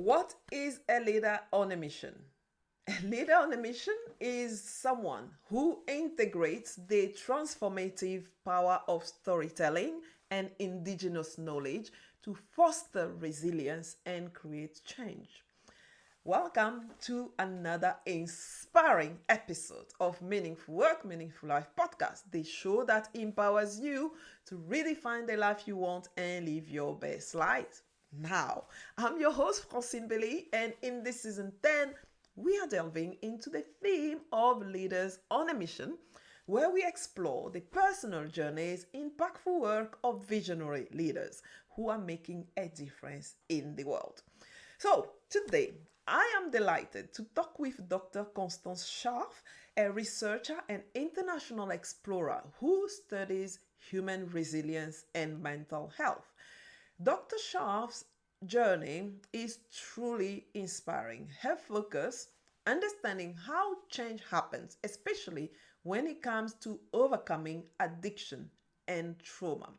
What is a leader on a mission? A leader on a mission is someone who integrates the transformative power of storytelling and indigenous knowledge to foster resilience and create change. Welcome to another inspiring episode of Meaningful Work, Meaningful Life podcast, the show that empowers you to redefine the life you want and live your best life. Now, I'm your host, Francine Beleyi, and in this season 10, we are delving into the theme of leaders on a mission, where we explore the personal journeys, impactful work of visionary leaders who are making a difference in the world. So, today, I am delighted to talk with Dr. Constance Scharff, a researcher and international explorer who studies human resilience and mental health. Dr. Scharff's journey is truly inspiring. Her focus, understanding how change happens, especially when it comes to overcoming addiction and trauma.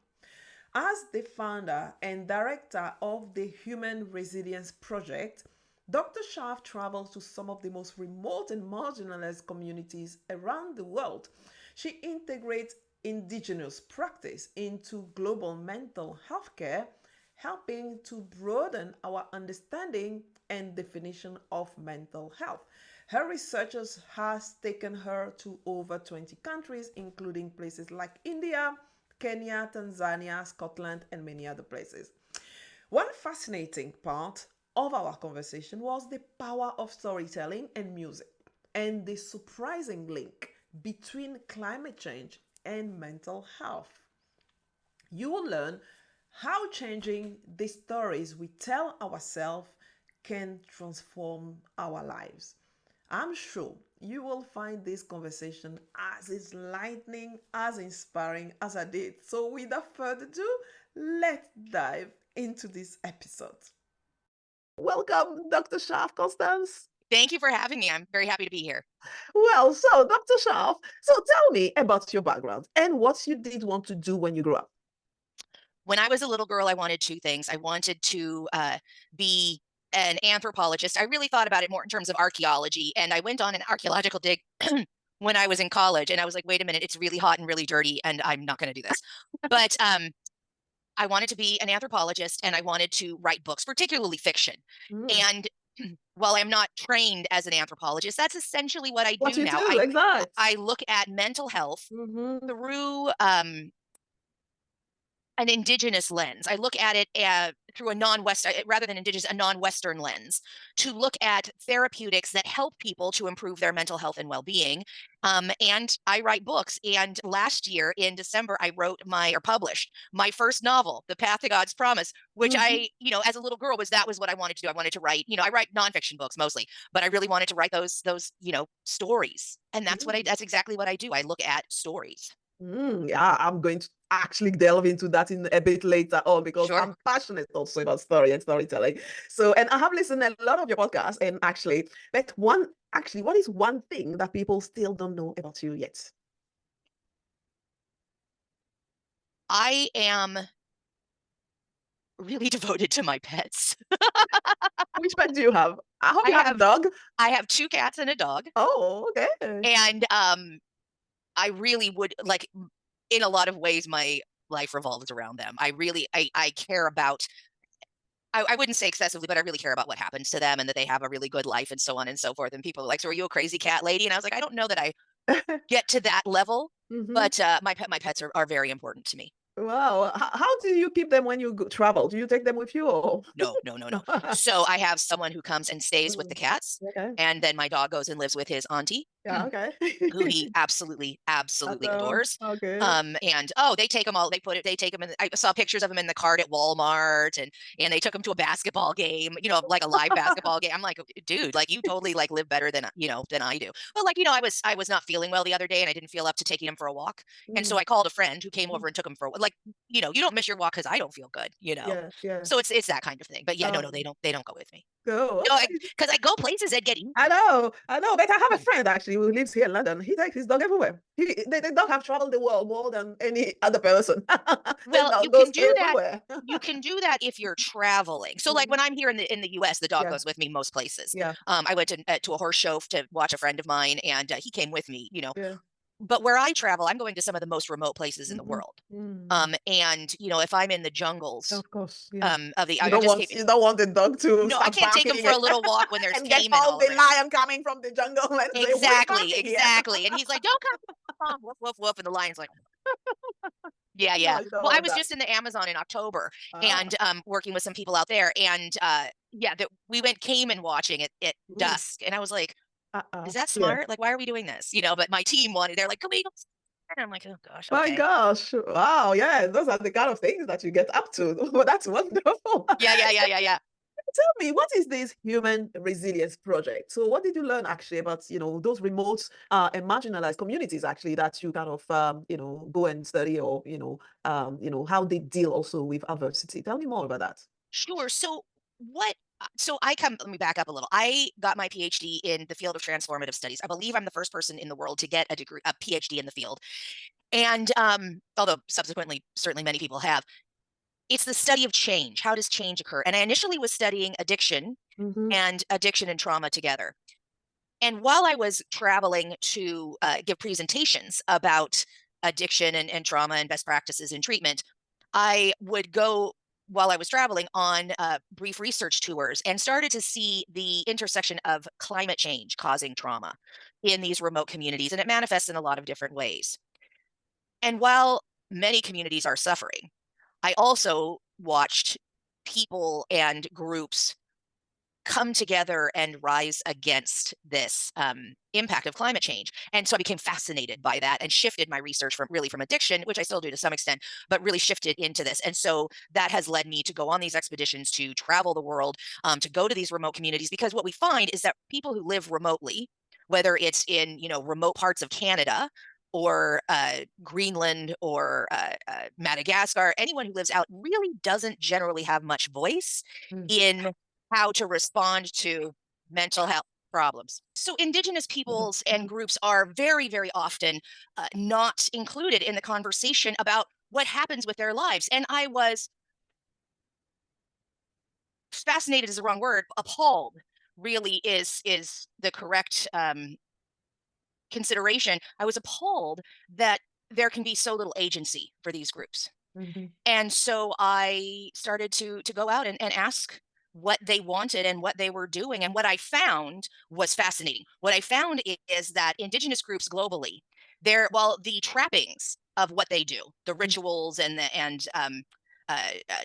As the founder and director of the Human Resilience Project, Dr. Scharff travels to some of the most remote and marginalized communities around the world. She integrates indigenous practice into global mental health care, helping to broaden our understanding and definition of mental health. Her research has taken her to over 20 countries, including places like India, Kenya, Tanzania, Scotland, and many other places. One fascinating part of our conversation was the power of storytelling and music, and the surprising link between climate change and mental health. You will learn how changing the stories we tell ourselves can transform our lives. I'm sure you will find this conversation as enlightening, as inspiring as I did. So, without further ado, let's dive into this episode. Welcome, Dr. Scharff, Constance. Thank you for having me. I'm very happy to be here. Well, so Dr. Scharff, so tell me about your background and what you did want to do when you grew up. When I was a little girl, I wanted two things. I wanted to be an anthropologist. I really thought about it more in terms of archaeology, and I went on an archaeological dig when I was in college, and I was like, wait a minute, it's really hot and really dirty, and I'm not going to do this. But I wanted to be an anthropologist, and I wanted to write books, particularly fiction. And while I'm not trained as an anthropologist, that's essentially what I What do you now. do, exactly. I look at mental health through an indigenous lens. I look at it through a non-Western, rather than indigenous, a non-Western lens, to look at therapeutics that help people to improve their mental health and well-being. And I write books. And last year in December, I published my first novel, The Path to God's Promise, which I, as a little girl, that was what I wanted to do. I wanted to write, I write nonfiction books mostly, but I really wanted to write those, stories. And that's exactly what I do. I look at stories. Yeah, I'm going to actually delve into that in a bit later on because Sure. I'm passionate also about story and storytelling. So, and I have listened to a lot of your podcasts, and what is one thing that people still don't know about you yet? I am really devoted to my pets. Which pet do you have? I hope you have a dog. I have 2 cats and a dog. Oh, okay. And I really would like, in a lot of ways, my life revolves around them. I care about, I wouldn't say excessively, but I really care about what happens to them and that they have a really good life and so on and so forth. And people are like, so are you a crazy cat lady? And I was like, I don't know that I get to that level, but my pets are very important to me. Wow. How do you keep them when you travel? Do you take them with you or? No. So I have someone who comes and stays with the cats, Okay. and then my dog goes and lives with his auntie. Yeah, okay. Who he absolutely adores. Okay. And they take him in. I saw pictures of him in the cart at Walmart, and they took him to a basketball game, like a live basketball game. I'm like, dude, like you totally like live better than I do. But I was not feeling well the other day, and I didn't feel up to taking him for a walk, and so I called a friend who came over and took him for like, you don't miss your walk because I don't feel good, Yeah, yeah. So it's that kind of thing. But yeah, no, no, Um, they don't go with me. go. No, Okay. because I go places that get eaten. I know. But I have a friend actually who lives here in London. He takes his dog everywhere. The dog have traveled the world more than any other person. The Well, you dog can goes do that. everywhere. You can do that if you're traveling. So, like Mhm. when I'm here in the US, the dog Yeah, goes with me most places. yeah, I went to a horse show to watch a friend of mine, and he came with me. yeah. But where I travel, I'm going to some of the most remote places in the Mhm. world. Mm. And if I'm in the jungles, Of course, yeah. of the I just came. You don't want the dog to No, I start can't take him barking for a little walk when there's and get caiman all all the around. lion coming from the jungle and say, "What is Exactly, happening here?" exactly. And he's like, "Don't come, mom." Woof, woof, woof. And the lion's like, yeah, No, yeah. you don't Well, I want was that. just in the Amazon in October Ah. and working with some people out there, and yeah, we went caiman watching at Ooh. dusk, and I was like, Uh-uh. "Is that Yeah. smart? Like, why are we doing this?" But my team wanted. They're like, "Can we go?" And I'm like, "Oh gosh, My okay." gosh. Wow. Yeah. Those are the kind of things that you get up to. Well, that's wonderful. Yeah, yeah, yeah, yeah, yeah. Tell me, what is this human resilience project? So what did you learn actually about, those remote and marginalized communities actually that you kind of, go and study or, how they deal also with adversity? Tell me more about that. Sure. So I come, let me back up a little. I got my PhD in the field of transformative studies. I believe I'm the first person in the world to get a PhD in the field. And although subsequently, certainly many people have, it's the study of change. How does change occur? And I initially was studying Mm-hmm. addiction and trauma together. And while I was traveling to give presentations about addiction and trauma and best practices in treatment, I would go while I was traveling on brief research tours and started to see the intersection of climate change causing trauma in these remote communities. And it manifests in a lot of different ways. And while many communities are suffering, I also watched people and groups come together and rise against this impact of climate change. And so I became fascinated by that and shifted my research from addiction, which I still do to some extent, but really shifted into this. And so that has led me to go on these expeditions, to travel the world, to go to these remote communities, because what we find is that people who live remotely, whether it's in remote parts of Canada or Greenland or Madagascar, anyone who lives out really doesn't generally have much voice in how to respond to mental health problems. So, Indigenous peoples and Mm-hmm. groups are very, very often not included in the conversation about what happens with their lives. And I was fascinated is the wrong word, appalled really is the correct consideration. I was appalled that there can be so little agency for these groups. Mm-hmm. And so I started to go out and ask what they wanted and what they were doing. And what I found was fascinating. What I found is that Indigenous groups globally, while the trappings of what they do, the rituals and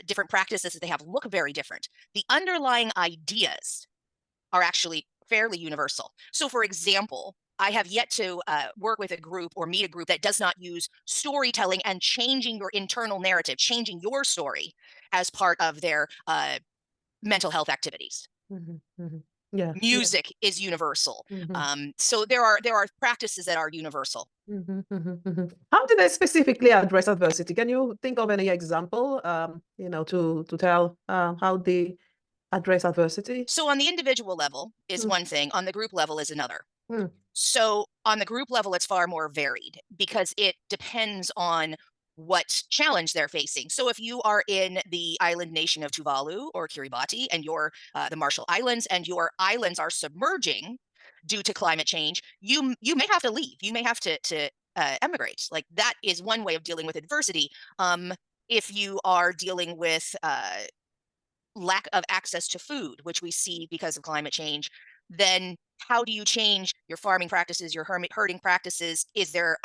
different practices that they have look very different. The underlying ideas are actually fairly universal. So, for example, I have yet to work with a group or meet a group that does not use storytelling and changing your internal narrative, changing your story as part of their mental health activities. Mm-hmm. Mm-hmm. Yeah, yeah. Music is universal. Mm-hmm. So there are practices that are universal. Mm-hmm. Mm-hmm. Mm-hmm. How do they specifically address adversity? Can you think of any example, to tell how they address adversity? So on the individual level is Mm, one thing, on the group level is another. mm, So on the group level, it's far more varied because it depends on what challenge they're facing. So if you are in the island nation of Tuvalu or Kiribati and you're the Marshall Islands and your islands are submerging due to climate change, you may have to leave. You may have to emigrate. Like that is one way of dealing with adversity. If you are dealing with lack of access to food, which we see because of climate change, then how do you change your farming practices, your herding practices? Is there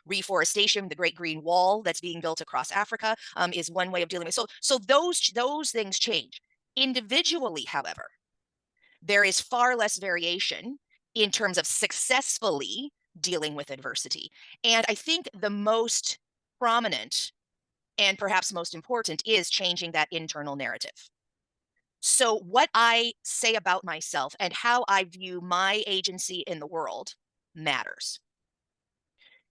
reforestation? The Great Green Wall that's being built across Africa is one way of dealing with. So those things change. Individually, however, there is far less variation in terms of successfully dealing with adversity. And I think the most prominent and perhaps most important is changing that internal narrative. So, what I say about myself and how I view my agency in the world matters.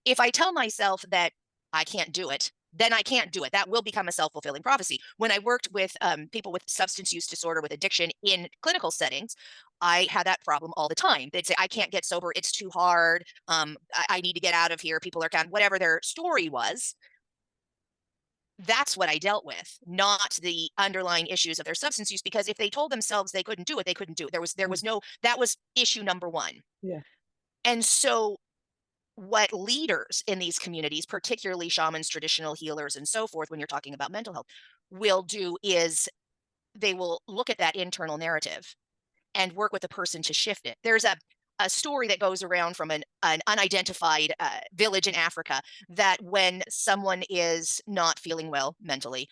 If I tell myself that I can't do it, then I can't do it. That will become a self-fulfilling prophecy. When I worked with people with substance use disorder, with addiction in clinical settings, I had that problem all the time. They'd say, I can't get sober. It's too hard. I need to get out of here. People are kind of whatever their story was. That's what I dealt with, not the underlying issues of their substance use. Because if they told themselves they couldn't do it, they couldn't do it. There was no, that was issue number one. Yeah. And so what leaders in these communities, particularly shamans, traditional healers, and so forth, when you're talking about mental health, will do is they will look at that internal narrative and work with the person to shift it. There's a story that goes around from an unidentified village in Africa, that when someone is not feeling well mentally,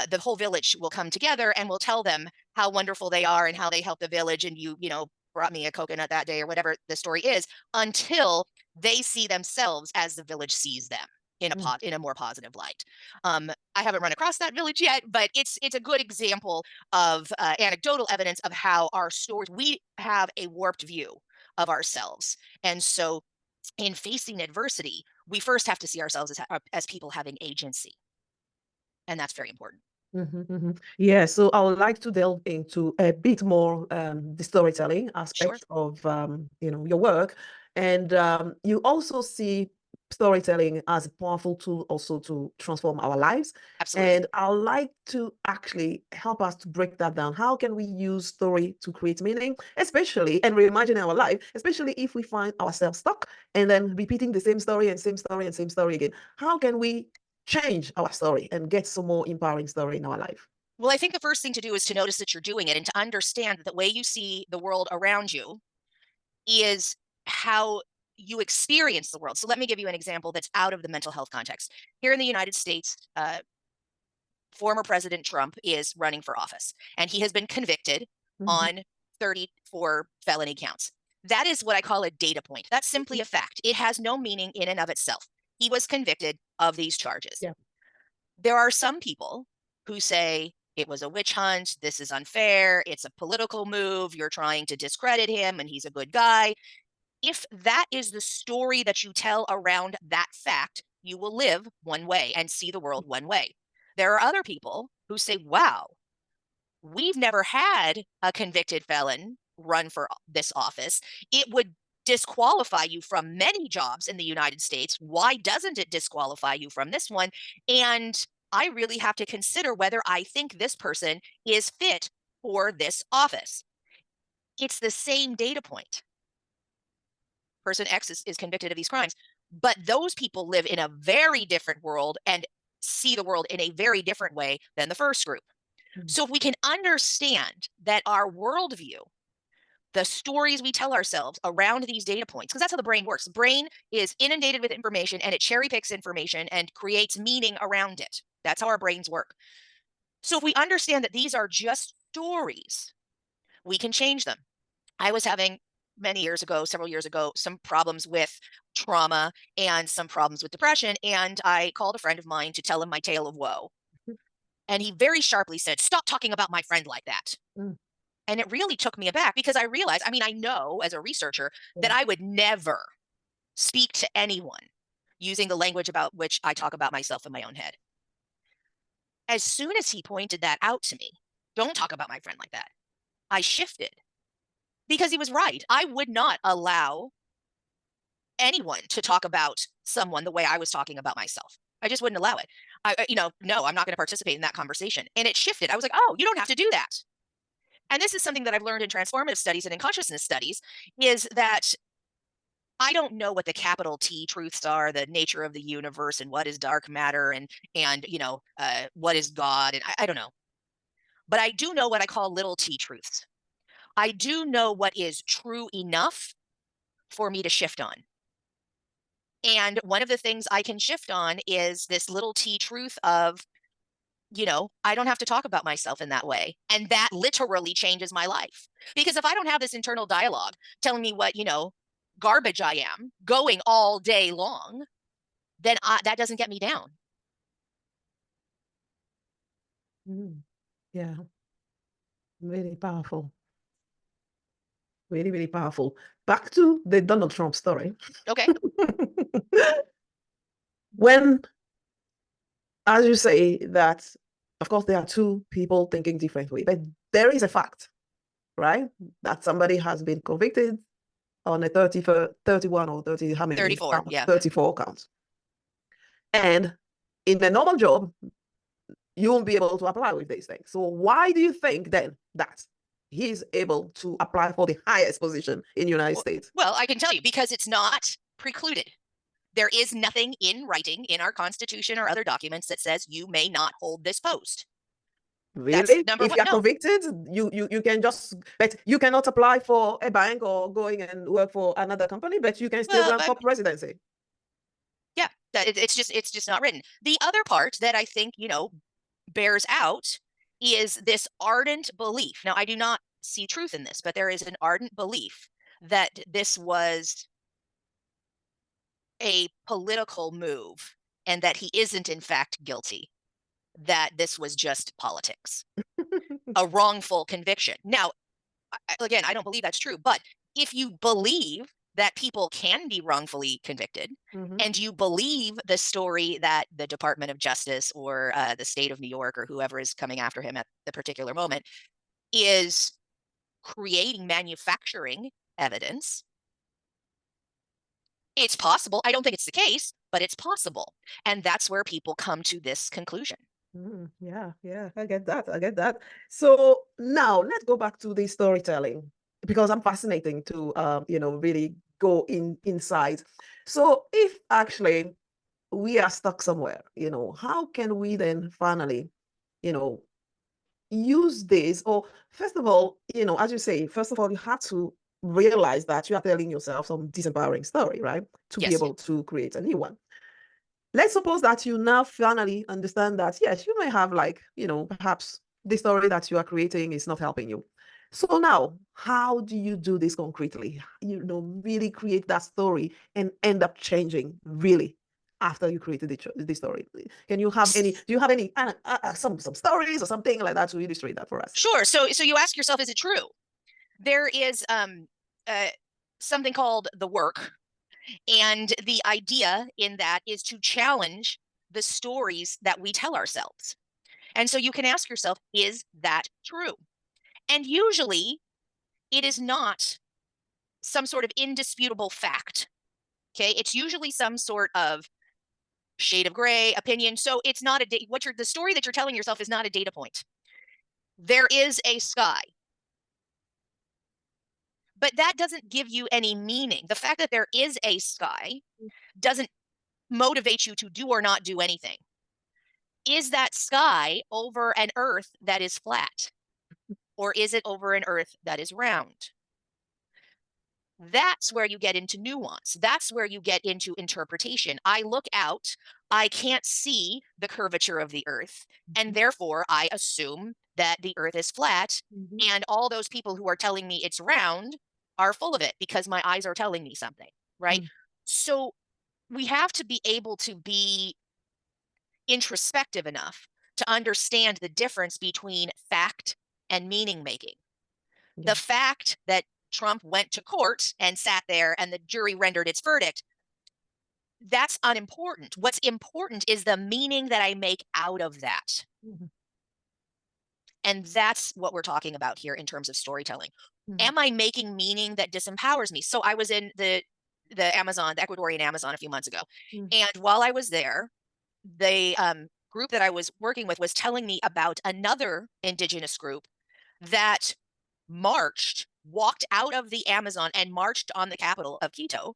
the whole village will come together and will tell them how wonderful they are and how they help the village. And you know, brought me a coconut that day, or whatever the story is, until they see themselves as the village sees them in a more positive light. I haven't run across that village yet, but it's a good example of anecdotal evidence of how our stories, we have a warped view of ourselves. And so in facing adversity, we first have to see ourselves as people having agency. And that's very important. Yeah, so I would like to delve into a bit more the storytelling Sure. aspect of your work, and you also see storytelling as a powerful tool also to transform our lives. Absolutely. And I'd like to actually help us to break that down. How can we use story to create meaning, especially and reimagine our life, especially if we find ourselves stuck and then repeating the same story and same story and same story again? How can we change our story and get some more empowering story in our life? Well, I think the first thing to do is to notice that you're doing it, and to understand that the way you see the world around you is how you experience the world. So let me give you an example that's out of the mental health context. Here in the United States, former President Trump is running for office, and he has been convicted on 34 felony counts. That is what I call a data point. That's simply a fact. It has no meaning in and of itself. He was convicted of these charges. Yeah. There are some people who say it was a witch hunt. This is unfair. It's a political move. You're trying to discredit him, and he's a good guy. If that is the story that you tell around that fact, you will live one way and see the world one way. There are other people who say, wow, we've never had a convicted felon run for this office. It would disqualify you from many jobs in the United States. Why doesn't it disqualify you from this one? And I really have to consider whether I think this person is fit for this office. It's the same data point. Person X is convicted of these crimes, but those people live in a very different world and see the world in a very different way than the first group. So if we can understand that our worldview, the stories we tell ourselves around these data points, because that's how the brain works. The brain is inundated with information, and it cherry picks information and creates meaning around it. That's how our brains work. So if we understand that these are just stories, we can change them. I was having several years ago, some problems with trauma and some problems with depression. And I called a friend of mine to tell him my tale of woe. And he very sharply said, stop talking about my friend like that. And it really took me aback, because I realized, I mean, I know as a researcher that I would never speak to anyone using the language about which I talk about myself in my own head. As soon as he pointed that out to me, don't talk about my friend like that, I shifted, because he was right. I would not allow anyone to talk about someone the way I was talking about myself. I just wouldn't allow it. No, I'm not going to participate in that conversation. And it shifted. I was like, oh, you don't have to do that. And this is something that I've learned in transformative studies and in consciousness studies, is that I don't know what the capital T truths are, the nature of the universe, and what is dark matter, and what is God, and I don't know. But I do know what I call little T truths. I do know what is true enough for me to shift on. And one of the things I can shift on is this little T truth of, I don't have to talk about myself in that way. And that literally changes my life. Because if I don't have this internal dialogue telling me what, garbage I am going all day long, then that doesn't get me down. Yeah, really powerful. Really, really powerful. Back to the Donald Trump story. Okay. When as you say, that of course there are two people thinking differently, but there is a fact, right? That somebody has been convicted on a 31 or 30, how many 34, counts? yeah. 34 counts. And in a normal job, you won't be able to apply with these things. So why do you think then that he's able to apply for the highest position in the United States? Well, I can tell you, because it's not precluded. There is nothing in writing in our Constitution or other documents that says you may not hold this post. That's Really? number If one. you're No. convicted, you can just, but you cannot apply for a bank or going and work for another company, but you can still Well, run for presidency. yeah, it's just not written. The other part that I think, bears out is this ardent belief. Now, I do not see truth in this, but there is an ardent belief that this was a political move and that he isn't in fact guilty, that this was just politics, a wrongful conviction. Now, again, I don't believe that's true, but if you believe that people can be wrongfully convicted, and you believe the story that the Department of Justice or the state of New York or whoever is coming after him at the particular moment is creating, manufacturing evidence, it's possible. I don't think it's the case, but it's possible. And that's where people come to this conclusion. Yeah, I get that. I get that. So now let's go back to the storytelling because I'm fascinating to really go inside. So if actually we are stuck somewhere, how can we then finally, you know, use this? Or first of all, as you say, first of all, you have to realize that you are telling yourself some disempowering story, right? To be Yes. able to create a new one. Let's suppose that you now finally understand that, yes, you may have perhaps the story that you are creating is not helping you. So now, how do you do this concretely? Really create that story and end up changing really after you created the story. Do you have any some stories or something like that to illustrate that for us? Sure. So you ask yourself, is it true? There is something called the work. And the idea in that is to challenge the stories that we tell ourselves. And so you can ask yourself, is that true? And usually it is not some sort of indisputable fact. Okay. It's usually some sort of shade of gray opinion. So it's not the story that you're telling yourself is not a data point. There is a sky, but that doesn't give you any meaning. The fact that there is a sky doesn't motivate you to do or not do anything. Is that sky over an earth that is flat? Or is it over an earth that is round? That's where you get into nuance. That's where you get into interpretation. I look out, I can't see the curvature of the earth, and therefore I assume that the earth is flat. And all those people who are telling me it's round are full of it because my eyes are telling me something, right? So we have to be able to be introspective enough to understand the difference between fact and meaning making. The fact that Trump went to court and sat there and the jury rendered its verdict, that's unimportant. What's important is the meaning that I make out of that. And that's what we're talking about here in terms of storytelling. Am I making meaning that disempowers me? So I was in the Amazon, the Ecuadorian Amazon a few months ago. And while I was there, the group that I was working with was telling me about another Indigenous group that walked out of the Amazon and marched on the capital of Quito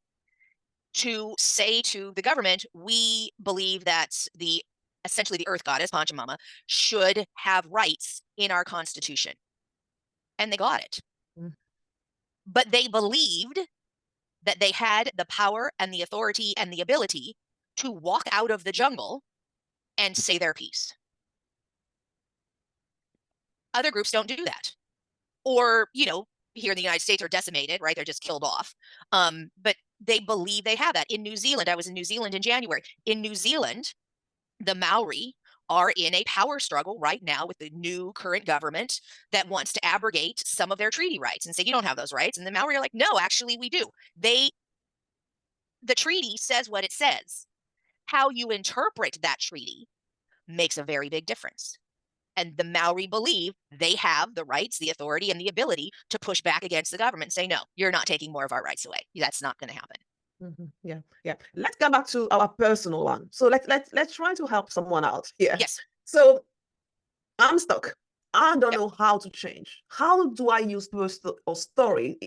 to say to the government, we believe that essentially the earth goddess, Pachamama, should have rights in our constitution. And they got it. But they believed that they had the power and the authority and the ability to walk out of the jungle and say their piece. Other groups don't do that. Or, here in the United States are decimated, right? They're just killed off. But they believe they have that. In New Zealand, I was in New Zealand in January. In New Zealand, the Maori are in a power struggle right now with the new current government that wants to abrogate some of their treaty rights and say, you don't have those rights. And the Maori are like, no, actually we do. The treaty says what it says. How you interpret that treaty makes a very big difference. And the Maori believe they have the rights, the authority, and the ability to push back against the government and say, no, you're not taking more of our rights away. That's not going to happen. Yeah, yeah. Let's come back to our personal one. So let's try to help someone out here. Yes. So I'm stuck. I don't know how to change. How do I use personal or story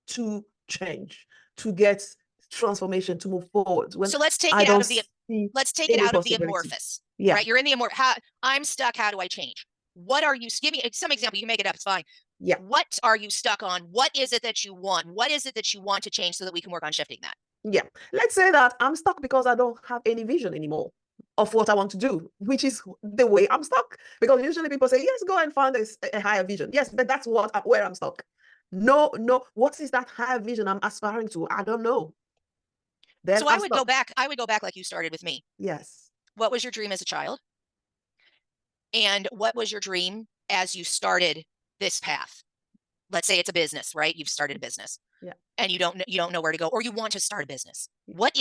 to change, to get transformation, to move forward when so let's take I it out don't of the see let's take it any out of the possibility? amorphous. Yeah, Right? You're in the amorphous. I'm stuck. How do I change? What are you? Give me some example. You can make it up. It's fine. yeah, What are you stuck on? What is it that you want? What is it that you want to change so that we can work on shifting that? yeah. Let's say that I'm stuck because I don't have any vision anymore of what I want to do, which is the way I'm stuck. Because usually people say, yes, go and find a higher vision. Yes, but that's where I'm stuck. No, no. What is that higher vision I'm aspiring to? I don't know. Then So I I'm would go stuck. back. I would go back like you started with me. Yes. What was your dream as a child? And what was your dream as you started this path? Let's say it's a business, right? You've started a business. Yeah. And you don't know where to go, or you want to start a business. What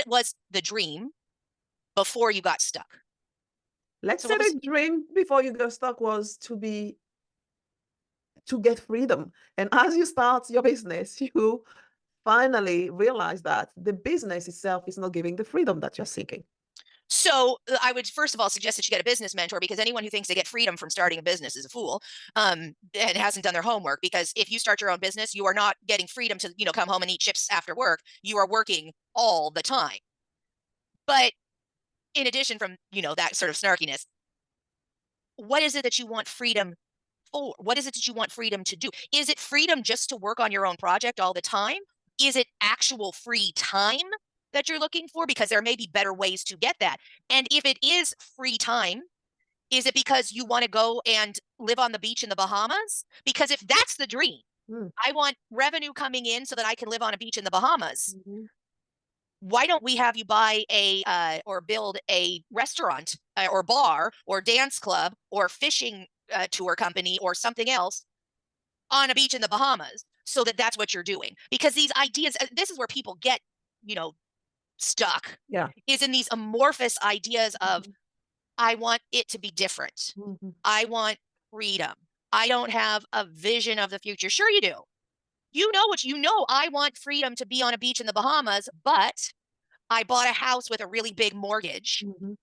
was the dream before you got stuck? Let's So say what was the dream before you got stuck was to get freedom. And as you start your business, you finally realize that the business itself is not giving the freedom that you're seeking. So I would first of all suggest that you get a business mentor, because anyone who thinks they get freedom from starting a business is a fool, and hasn't done their homework. Because if you start your own business, you are not getting freedom to come home and eat chips after work. You are working all the time. But in addition, from that sort of snarkiness, what is it that you want freedom for? What is it that you want freedom to do? Is it freedom just to work on your own project all the time? Is it actual free time that you're looking for? Because there may be better ways to get that. And if it is free time, is it because you want to go and live on the beach in the Bahamas? Because if that's the dream, Mm. I want revenue coming in so that I can live on a beach in the Bahamas. Mm-hmm. Why don't we have you buy or build a restaurant or bar or dance club or fishing tour company or something else on a beach in the Bahamas, so that that's what you're doing? Because these ideas, this is where people get, stuck, Yeah. is in these amorphous ideas of, I want it to be different. Mm-hmm. I want freedom. I don't have a vision of the future. Sure you do. I want freedom to be on a beach in the Bahamas, but I bought a house with a really big mortgage. Mm-hmm.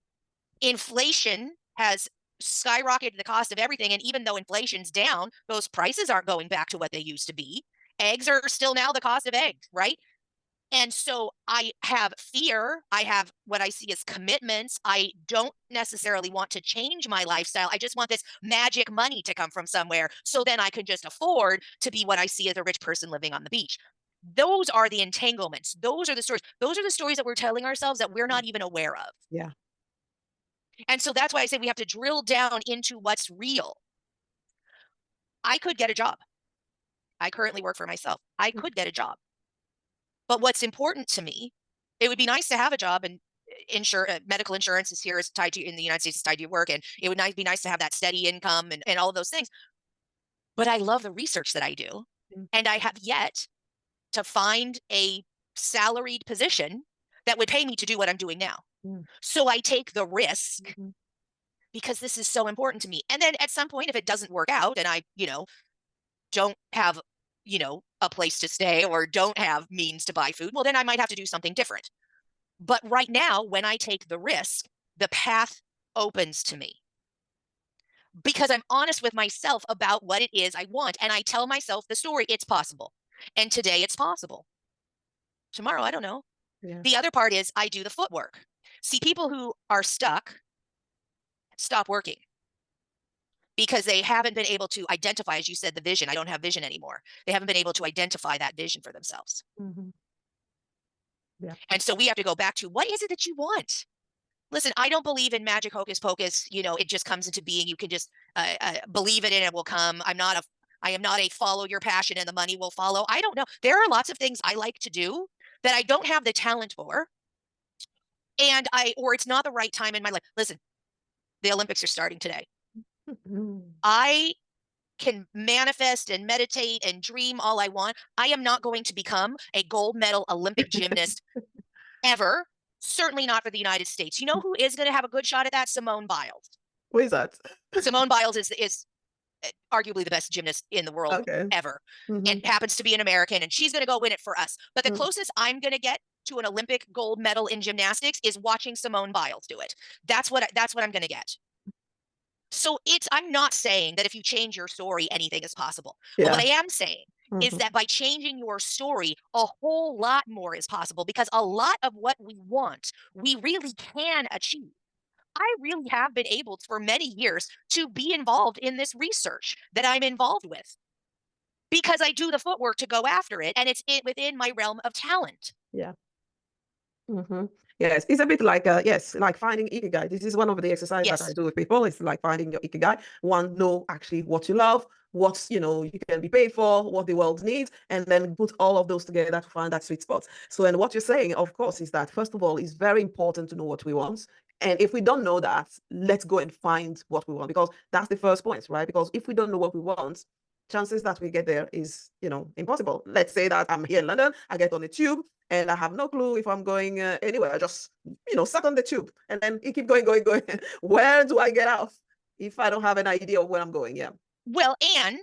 Inflation has skyrocketed the cost of everything. And even though inflation's down, those prices aren't going back to what they used to be. Eggs are still now the cost of eggs, right? And so I have fear. I have what I see as commitments. I don't necessarily want to change my lifestyle. I just want this magic money to come from somewhere, so then I can just afford to be what I see as a rich person living on the beach. Those are the entanglements. Those are the stories. Those are the stories that we're telling ourselves that we're not even aware of. Yeah. And so that's why I say we have to drill down into what's real. I could get a job. I currently work for myself. I could get a job. But what's important to me, it would be nice to have a job, and medical insurance is here, is tied to, in the United States, is tied to your work. And it would be nice to have that steady income and all of those things. But I love the research that I do. Mm. And I have yet to find a salaried position that would pay me to do what I'm doing now. Mm. So I take the risk Mm-hmm. because this is so important to me. And then at some point, if it doesn't work out and I, don't have, a place to stay or don't have means to buy food, well, then I might have to do something different. But right now, when I take the risk, the path opens to me because I'm honest with myself about what it is I want. And I tell myself the story, it's possible. And today it's possible. Tomorrow, I don't know. Yeah. The other part is I do the footwork. See, people who are stuck stop working because they haven't been able to identify, as you said, the vision. I don't have vision anymore. They haven't been able to identify that vision for themselves. Mm-hmm. Yeah. And so we have to go back to, what is it that you want? Listen, I don't believe in magic hocus pocus. It just comes into being. You can just believe it and it will come. I am not a follow your passion and the money will follow. I don't know. There are lots of things I like to do that I don't have the talent for, or it's not the right time in my life. Listen, the Olympics are starting today. Mm-hmm. I can manifest and meditate and dream all I want. I am not going to become a gold medal Olympic gymnast ever. Certainly not for the United States. You know who is going to have a good shot at that? Simone Biles. What is that? Simone Biles is arguably the best gymnast in the world Okay. ever. Mm-hmm. It happens to be an American, and she's going to go win it for us. But the closest I'm going to get to an Olympic gold medal in gymnastics is watching Simone Biles do it. That's what I'm going to get. So I'm not saying that if you change your story, anything is possible. But what Yeah. I am saying is that by changing your story, a whole lot more is possible, because a lot of what we want, we really can achieve. I really have been able for many years to be involved in this research that I'm involved with because I do the footwork to go after it, and it's within my realm of talent. Yeah. Mm-hmm. Yes, it's a bit like yes, like finding ikigai. This is one of the exercises that I Yes. do with people. It's like finding your ikigai. One, know actually what you love, what you can be paid for, what the world needs, and then put all of those together to find that sweet spot. So, and what you're saying, of course, is that first of all, it's very important to know what we want. And if we don't know that, let's go and find what we want, because that's the first point, right? Because if we don't know what we want, chances that we get there is, impossible. Let's say that I'm here in London, I get on the tube, and I have no clue if I'm going anywhere. I just, sat on the tube, and then it keep going, going, going. Where do I get off if I don't have an idea of where I'm going? Yeah. Well, and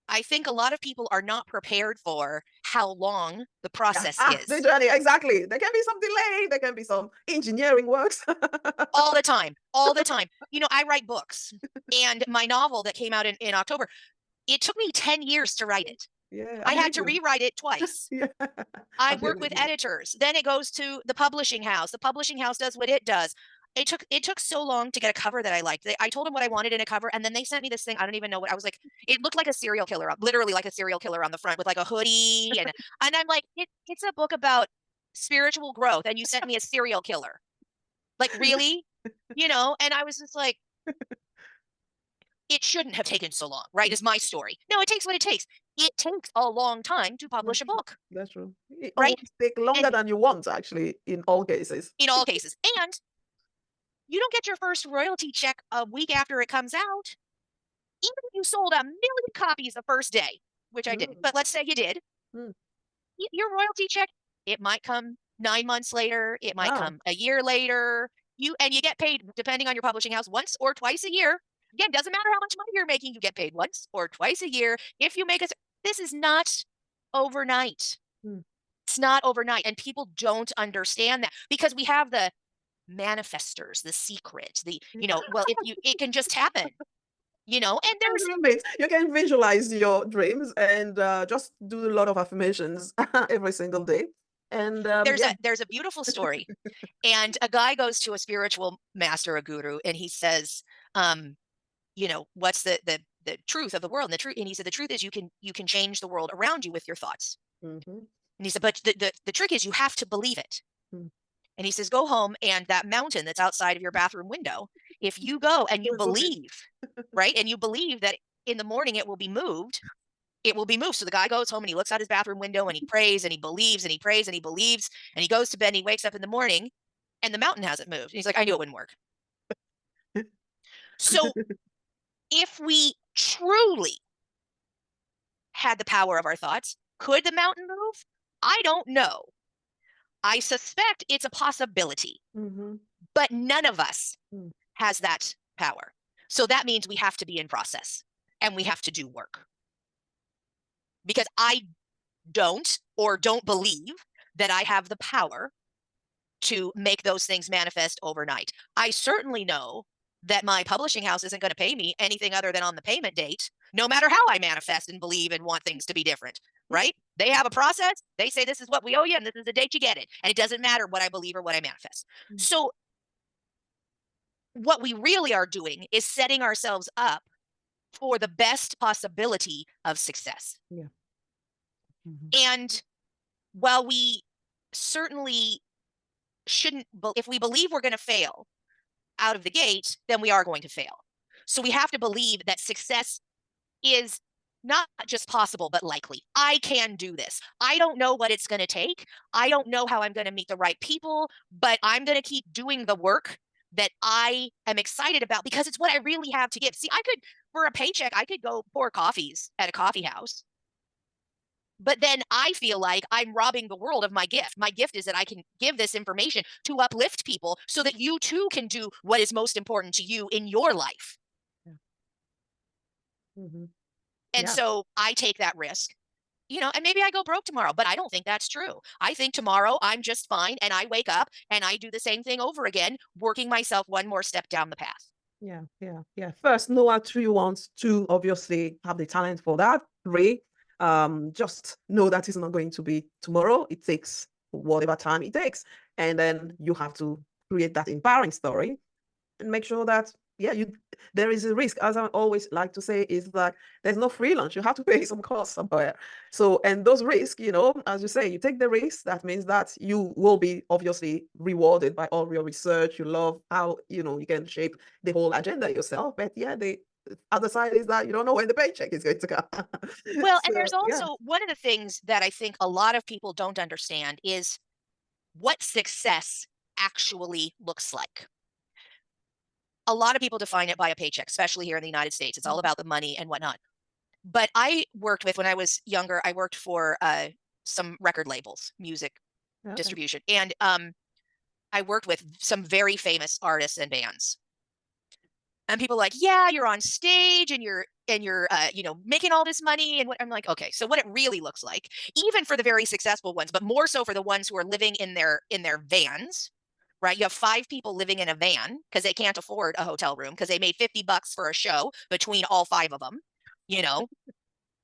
I think a lot of people are not prepared for how long the process The is. journey, exactly. There can be some delay. There can be some engineering works. All the time, all the time. I write books, and my novel that came out in October, it took me 10 years to write it. Yeah, I I had believe to you. rewrite it twice. Yeah, I I work believe with you. editors. Then it goes to the publishing house. The publishing house does what it does. It took so long to get a cover that I liked. I told them what I wanted in a cover, and then they sent me this thing. I don't even know what I was like. It looked like a serial killer, literally like a serial killer on the front with like a hoodie, and I'm like, it's a book about spiritual growth, and you sent me a serial killer. Like, really? And I was just like, it shouldn't have taken so long, right? Is my story. No, it takes what it takes. It takes a long time to publish a book, That's true. It right? always take And longer than you want, actually, in all cases. in all cases. And you don't get your first royalty check a week after it comes out. Even if you sold 1 million copies the first day, which I didn't, Mm, but let's say you did, mm. your royalty check, it might come 9 months later, it might Ah, come a year later. You get paid, depending on your publishing house, once or twice a year. Again, doesn't matter how much money you're making, you get paid once or twice a year. If you make this is not overnight. mm. It's not overnight. And people don't understand that, because we have the manifestors, the secret, well, it can just happen, and And there's roommates, you can visualize your dreams and just do a lot of affirmations every single day. And there's yeah. a beautiful story. And a guy goes to a spiritual master, a guru, and he says, what's the truth of the world? And he said, the truth is you can change the world around you with your thoughts. Mhm. And he said, but the trick is you have to believe it. Mm. And he says, go home, and that mountain that's outside of your bathroom window, if you go and you That's so good. believe, right? And you believe that in the morning it will be moved, it will be moved. So the guy goes home and he looks out his bathroom window and he prays and he believes and he prays and he believes, and he goes to bed and he wakes up in the morning and the mountain hasn't moved. And he's like, I knew it wouldn't work. So if we truly had the power of our thoughts, could the mountain move? I don't know. I suspect it's a possibility, Mhm. but none of us Mm. has that power. So that means we have to be in process and we have to do work, because I don't believe that I have the power to make those things manifest overnight. I certainly know that my publishing house isn't going to pay me anything other than on the payment date, no matter how I manifest and believe and want things to be different, right? They have a process. They say, this is what we owe you, and this is the date you get it. And it doesn't matter what I believe or what I manifest. Mm. So what we really are doing is setting ourselves up for the best possibility of success. Yeah. Mhm. And while we certainly shouldn't, if we believe we're going to fail out of the gate, then we are going to fail. So we have to believe that success is not just possible, but likely. I can do this. I don't know what it's going to take. I don't know how I'm going to meet the right people, but I'm going to keep doing the work that I am excited about, because it's what I really have to give. See, for a paycheck, I could go pour coffees at a coffee house. But then I feel like I'm robbing the world of my gift. My gift is that I can give this information to uplift people so that you too can do what is most important to you in your life. Yeah. Mm-hmm. And Yeah. so I take that risk, and maybe I go broke tomorrow, but I don't think that's true. I think tomorrow I'm just fine and I wake up and I do the same thing over again, working myself one more step down the path. Yeah, yeah, yeah. First, know what truly you want. Two, obviously have the talent for that. Three, just know that it's not going to be tomorrow. It takes whatever time it takes. And then you have to create that empowering story and make sure that, yeah, there is a risk. As I always like to say, is that there's no free lunch. You have to pay some cost somewhere. So, and those risks, as you say, you take the risk. That means that you will be obviously rewarded by all your research. You love how, you can shape the whole agenda yourself. But yeah, the other side is that you don't know when the paycheck is going to come. Well, and So, there's yeah. also one of the things that I think a lot of people don't understand is what success actually looks like. A lot of people define it by a paycheck, especially here in the United States. It's all about the money and whatnot. But when I was younger, I worked for some record labels, music Okay. distribution, and I worked with some very famous artists and bands. And people are like, yeah, you're on stage and you're making all this money. And what I'm like, okay, so what it really looks like, even for the very successful ones, but more so for the ones who are living in their vans, right? You have 5 people living in a van because they can't afford a hotel room because they made $50 for a show between all 5 of them, you know,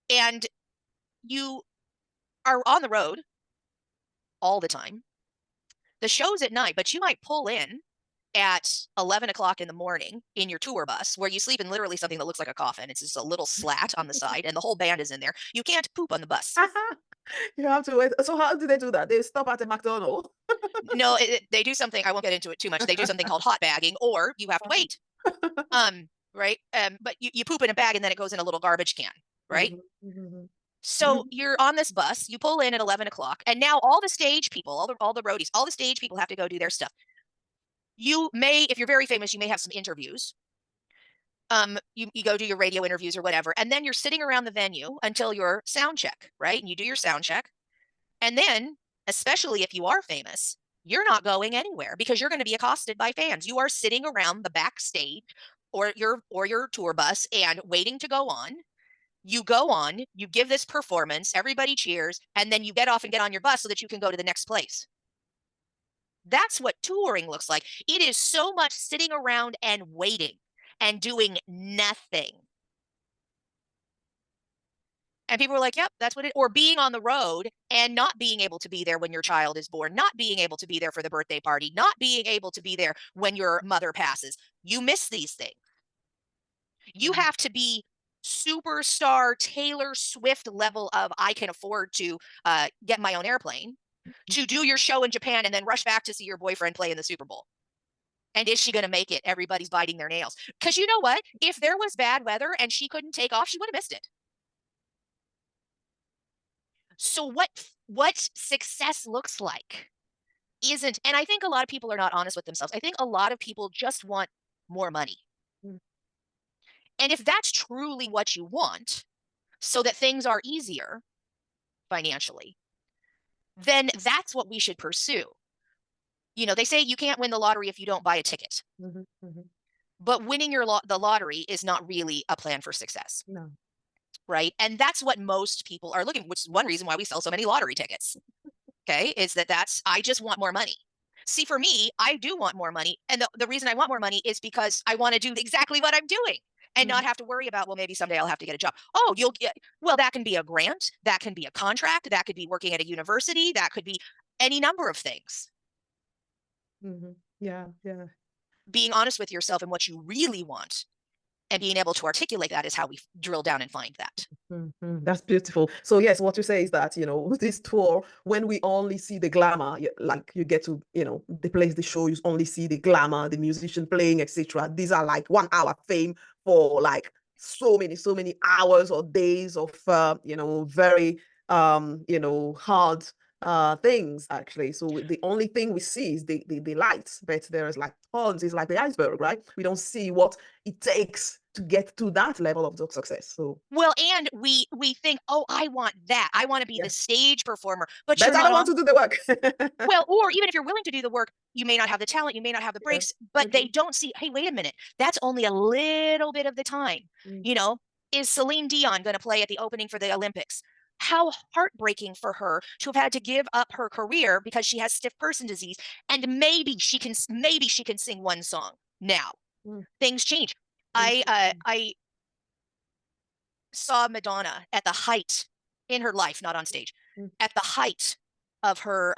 and you are on the road all the time. The show's at night, but you might pull in at 11 o'clock in the morning in your tour bus where you sleep in literally something that looks like a coffin. It's just a little slat on the side and the whole band is in there. You can't poop on the bus. You have to wait. So how do they do that? They stop at a McDonald's. No, they do something. I won't get into it too much. They do something called hot bagging, or you have to wait. Right. But you poop in a bag and then it goes in a little garbage can. Right. Mhm, mhm, So mhm. you're on this bus, you pull in at 11 o'clock, and now all the stage people, all the roadies, all the stage people have to go do their stuff. You may, if you're very famous, you may have some interviews. You go do your radio interviews or whatever, and then you're sitting around the venue until your sound check, right? And you do your sound check. And then, especially if you are famous, you're not going anywhere because you're going to be accosted by fans. You are sitting around the backstage or your tour bus and waiting to go on. You go on, you give this performance, everybody cheers, and then you get off and get on your bus so that you can go to the next place. That's what touring looks like. It is so much sitting around and waiting and doing nothing. And people were like, yep, that's what it, or being on the road and not being able to be there when your child is born, not being able to be there for the birthday party, not being able to be there when your mother passes. You miss these things. You Mhm. have to be superstar Taylor Swift level of I can afford to get my own airplane to do your show in Japan and then rush back to see your boyfriend play in the Super Bowl. And is she going to make it? Everybody's biting their nails. Because you know what? If there was bad weather and she couldn't take off, she would have missed it. So what success looks like isn't, and I think a lot of people are not honest with themselves. I think a lot of people just want more money. Mm. And if that's truly what you want, so that things are easier financially, then that's what we should pursue. They say you can't win the lottery if you don't buy a ticket. Mhm, mhm. But winning the lottery is not really a plan for success, No. right? And that's what most people are looking, which is one reason why we sell so many lottery tickets. Okay, is that's I just want more money. See, for me, I do want more money, and the reason I want more money is because I want to do exactly what I'm doing and not Mhm, have to worry about, well, maybe someday I'll have to get a job. Oh, you'll get, well, that can be a grant, that can be a contract, that could be working at a university, that could be any number of things. mhm. Yeah, yeah. Being honest with yourself and what you really want and being able to articulate that is how we drill down and find that. Mhm. That's beautiful. So yes, what you say is that, this tour, when we only see the glamour, like you get to, the place, the show, you only see the glamour, the musician playing, etc. These are like 1 hour fame for like so many hours or days of, very, hard things actually. So the only thing we see is the lights, but there is like tons. It's like the iceberg, right? We don't see what it takes to get to that level of success. So Well, and we think, oh, I want that. I want to be yeah, the stage performer, but but you're I not don't want on. to do the work. Well, or even if you're willing to do the work, you may not have the talent, you may not have the Yeah. breaks, but they Okay. don't see, hey, wait a minute, that's only a little bit of the time. Mm. You know, is Celine Dion going to play at the opening for the Olympics? How heartbreaking for her to have had to give up her career because she has stiff person disease, and maybe she can sing one song. Now, Mm. things change. I Interesting. I saw Madonna at the height in her life, not on stage, Mm. at the height of her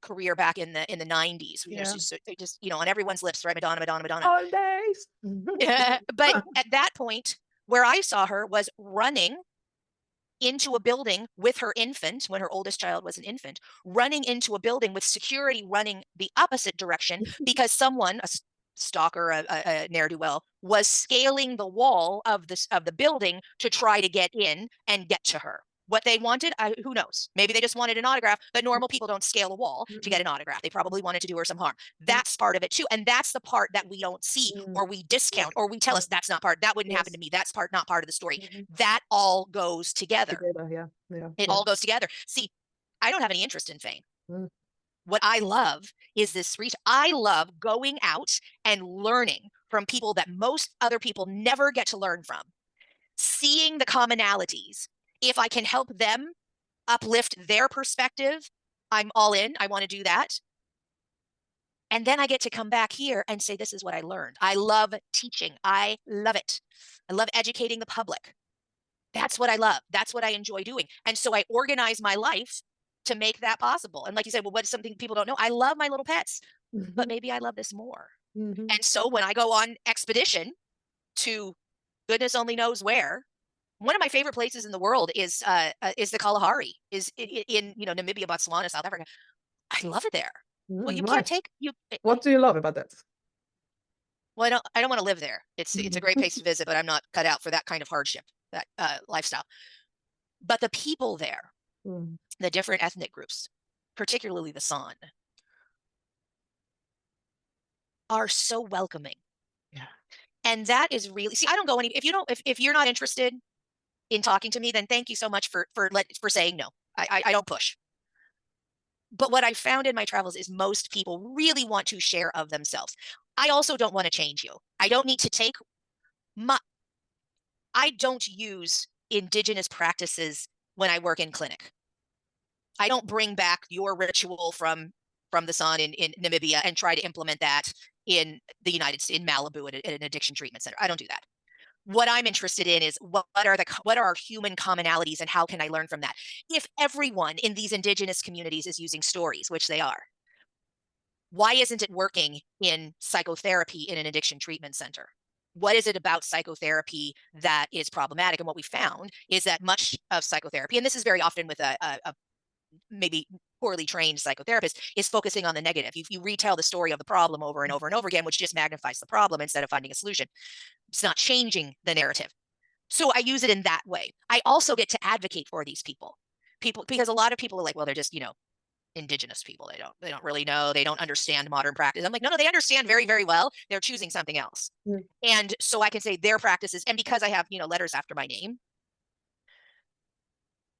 career back in the 90s. Yeah. Just on everyone's lips, right? Madonna, Madonna, Madonna. All days. But at that point, where I saw her was running into a building with her infant when her oldest child was an infant, running into a building with security running the opposite direction because someone, a stalker, a ne'er-do-well, was scaling the wall of the building to try to get in and get to her. What they wanted, who knows? Maybe they just wanted an autograph, but normal people don't scale a wall to get an autograph. They probably wanted to do her some harm. That's part of it too. And that's the part that we don't see, Mm. or we discount, or we tell us that's not part. That wouldn't happen Yes. to me. That's not part of the story. Mhm. That all goes together. Together. Yeah. Yeah. It Yeah. all goes together. See, I don't have any interest in fame. Mm. What I love is this reach. I love going out and learning from people that most other people never get to learn from, seeing the commonalities. If I can help them uplift their perspective, I'm all in. I want to do that. And then I get to come back here and say, this is what I learned. I love teaching. I love it. I love educating the public. That's what I love. That's what I enjoy doing. And so I organize my life to make that possible. And like you said, well, what's something people don't know? I love my little pets, but Mhm. maybe I love this more. Mhm. And so when I go on expedition to goodness only knows where, one of my favorite places in the world is the Kalahari, is in Namibia, Botswana, South Africa. I love it there. Well, you can't Nice. take you. What do you love about that? Well, I don't want to live there. It's a great place to visit, but I'm not cut out for that kind of hardship, that lifestyle. But the people there, Mm. the different ethnic groups, particularly the San, are so welcoming. Yeah. And that is really, see, I don't go any, if you don't, if you're not interested in talking to me, then thank you so much for saying no. I don't push. But what I found in my travels is most people really want to share of themselves. I also don't want to change you. I don't need to take my, I don't use indigenous practices when I work in clinic. I don't bring back your ritual from the San in Namibia and try to implement that in the United States, in Malibu at an addiction treatment center. I don't do that. What I'm interested in is what are our human commonalities and how can I learn from that? If everyone in these indigenous communities is using stories, which they are, why isn't it working in psychotherapy in an addiction treatment center? What is it about psychotherapy that is problematic? And what we found is that much of psychotherapy, and this is very often with a maybe poorly trained psychotherapist, is focusing on the negative. You retell the story of the problem over and over and over again, which just magnifies the problem instead of finding a solution. It's not changing the narrative. So I use it in that way. I also get to advocate for these people, because a lot of people are like, well, they're just, indigenous people. They don't really know. They don't understand modern practice. I'm like, no, they understand very, very well. They're choosing something else. Mm. And so I can say their practices, and because I have, letters after my name,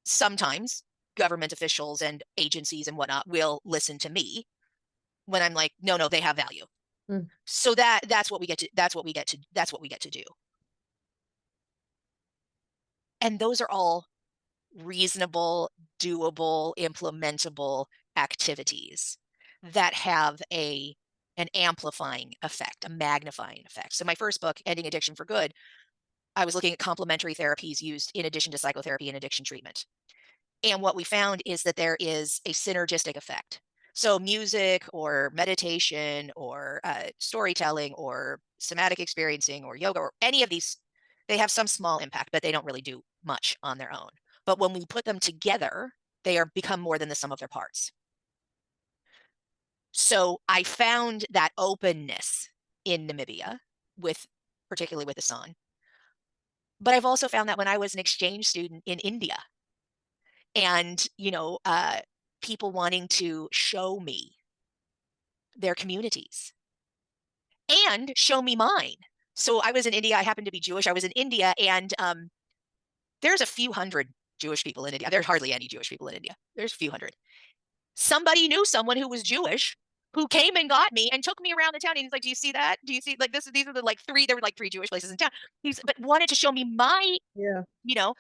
sometimes government officials and agencies and whatnot will listen to me when I'm like, no, they have value. Mm. So that's what we get to do. And those are all reasonable, doable, implementable activities that have an amplifying effect, a magnifying effect. So my first book, Ending Addiction for Good, I was looking at complementary therapies used in addition to psychotherapy and addiction treatment. And what we found is that there is a synergistic effect. So music or meditation or storytelling or somatic experiencing or yoga or any of these, they have some small impact, but they don't really do much on their own. But when we put them together, they become more than the sum of their parts. So I found that openness in Namibia, particularly with the San. But I've also found that when I was an exchange student in India, and people wanting to show me their communities and show me mine. So I was in India. I happened to be Jewish. I was in India, and there's a few hundred Jewish people in India. There's hardly any Jewish people in India. There's a few hundred. Somebody knew someone who was Jewish who came and got me and took me around the town. And he's like, "Do you see that? Do you see like this? These are the like three. There were like three Jewish places in town." But wanted to show me my, Yeah. you know,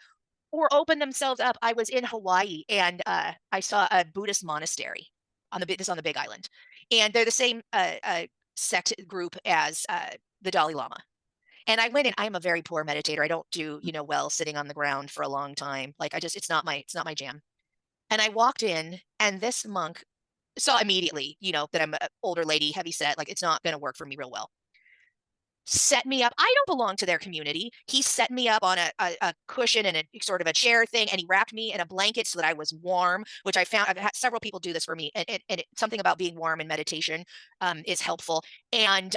or open themselves up. I was in Hawaii, and I saw a Buddhist monastery on the Big Island, and they're the same sect group as the Dalai Lama. And I went in. I am a very poor meditator. I don't do well sitting on the ground for a long time. Like it's not my jam. And I walked in, and this monk saw immediately, that I'm an older lady, heavy set. Like it's not going to work for me real well. Set me up. I don't belong to their community. He set me up on a cushion and a sort of a chair thing, and he wrapped me in a blanket so that I was warm, which I found I've had several people do this for me, and something about being warm in meditation is helpful. And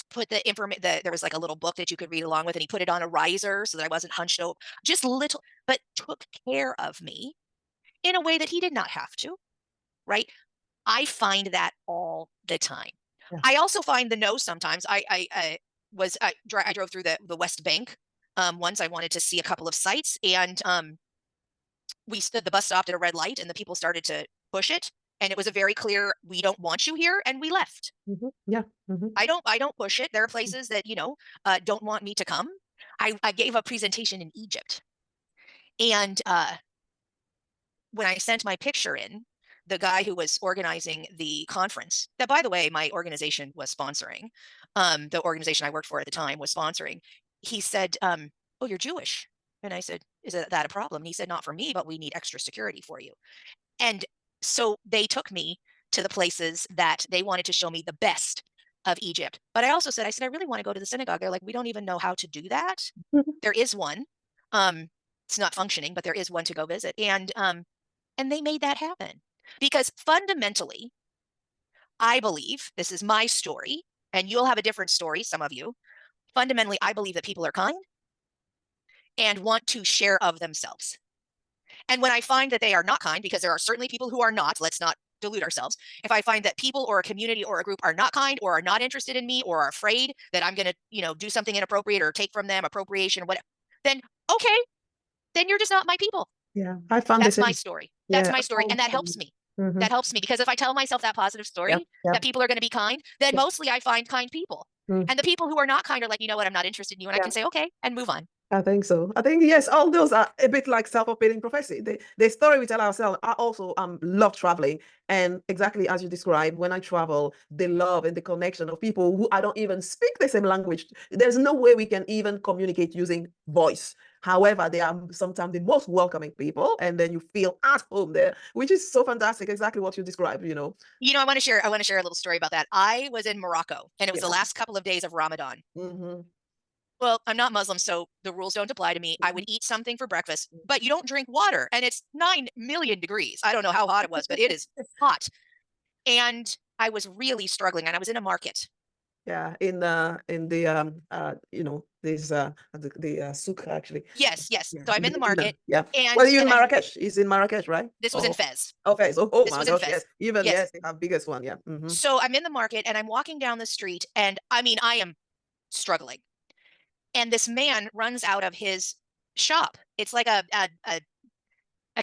put the information. There was like a little book that you could read along with, and he put it on a riser so that I wasn't hunched over. Just little, but took care of me in a way that he did not have to. Right? I find that all the time. Yeah. I also find the no sometimes. I drove through the West Bank once. I wanted to see a couple of sites, and the bus stopped at a red light, and the people started to push it, and it was a very clear, "We don't want you here," and we left. Yeah. Mm-hmm. I don't push it. There are places that don't want me to come. I gave a presentation in Egypt, and when I sent my picture in, the guy who was organizing the conference, that by the way, my organization was sponsoring, the organization I worked for at the time was sponsoring. He said, "Oh, you're Jewish," and I said, "Is that a problem?" And he said, "Not for me, but we need extra security for you." And so they took me to the places that they wanted to show me the best of Egypt. But I also said, I really want to go to the synagogue. They're like, "We don't even know how to do that." There is one. It's not functioning, but there is one to go visit. And they made that happen. Because fundamentally, I believe, this is my story, and you'll have a different story, some of you. Fundamentally, I believe that people are kind and want to share of themselves. And when I find that they are not kind, because there are certainly people who are not, let's not delude ourselves. If I find that people or a community or a group are not kind or are not interested in me or are afraid that I'm going to, do something inappropriate or take from them appropriation or whatever, then okay, then you're just not my people. Yeah. I found That's this. my story. That's Yeah. my story. And that helps me. That helps me because if I tell myself that positive story, Yeah. that people are going to be kind, then mostly I find kind people. Mm. And the people who are not kind are like, "You know what, I'm not interested in you." And I can say, okay, and move on. I think so. I think yes, all those are a bit like self-fulfilling prophecy. The story we tell ourselves. I also love traveling, and exactly as you described, when I travel, the love and the connection of people who I don't even speak the same language. There's no way we can even communicate using voice. However, they are sometimes the most welcoming people, and then you feel at home there, which is so fantastic. Exactly what you described. I want to share a little story about that. I was in Morocco, and it was the last couple of days of Ramadan. Mm-hmm. Well, I'm not Muslim, so the rules don't apply to me. I would eat something for breakfast, but you don't drink water, and it's 9 million degrees. I don't know how hot it was, but it is hot. And I was really struggling, and I was in a market. Yeah, in the there's the souk actually. Yes. Yeah, So I'm in the market, yeah. and Well, you in I'm Marrakesh? Is in Marrakesh, right? this was in Oh, Fez. okay. So, oh This my was in gosh, Fez. yes. Even Yes. yes, they have biggest one. Yeah. Mm-hmm. So I'm in the market, and I'm walking down the street, and I mean, I am struggling. And this man runs out of his shop. It's like a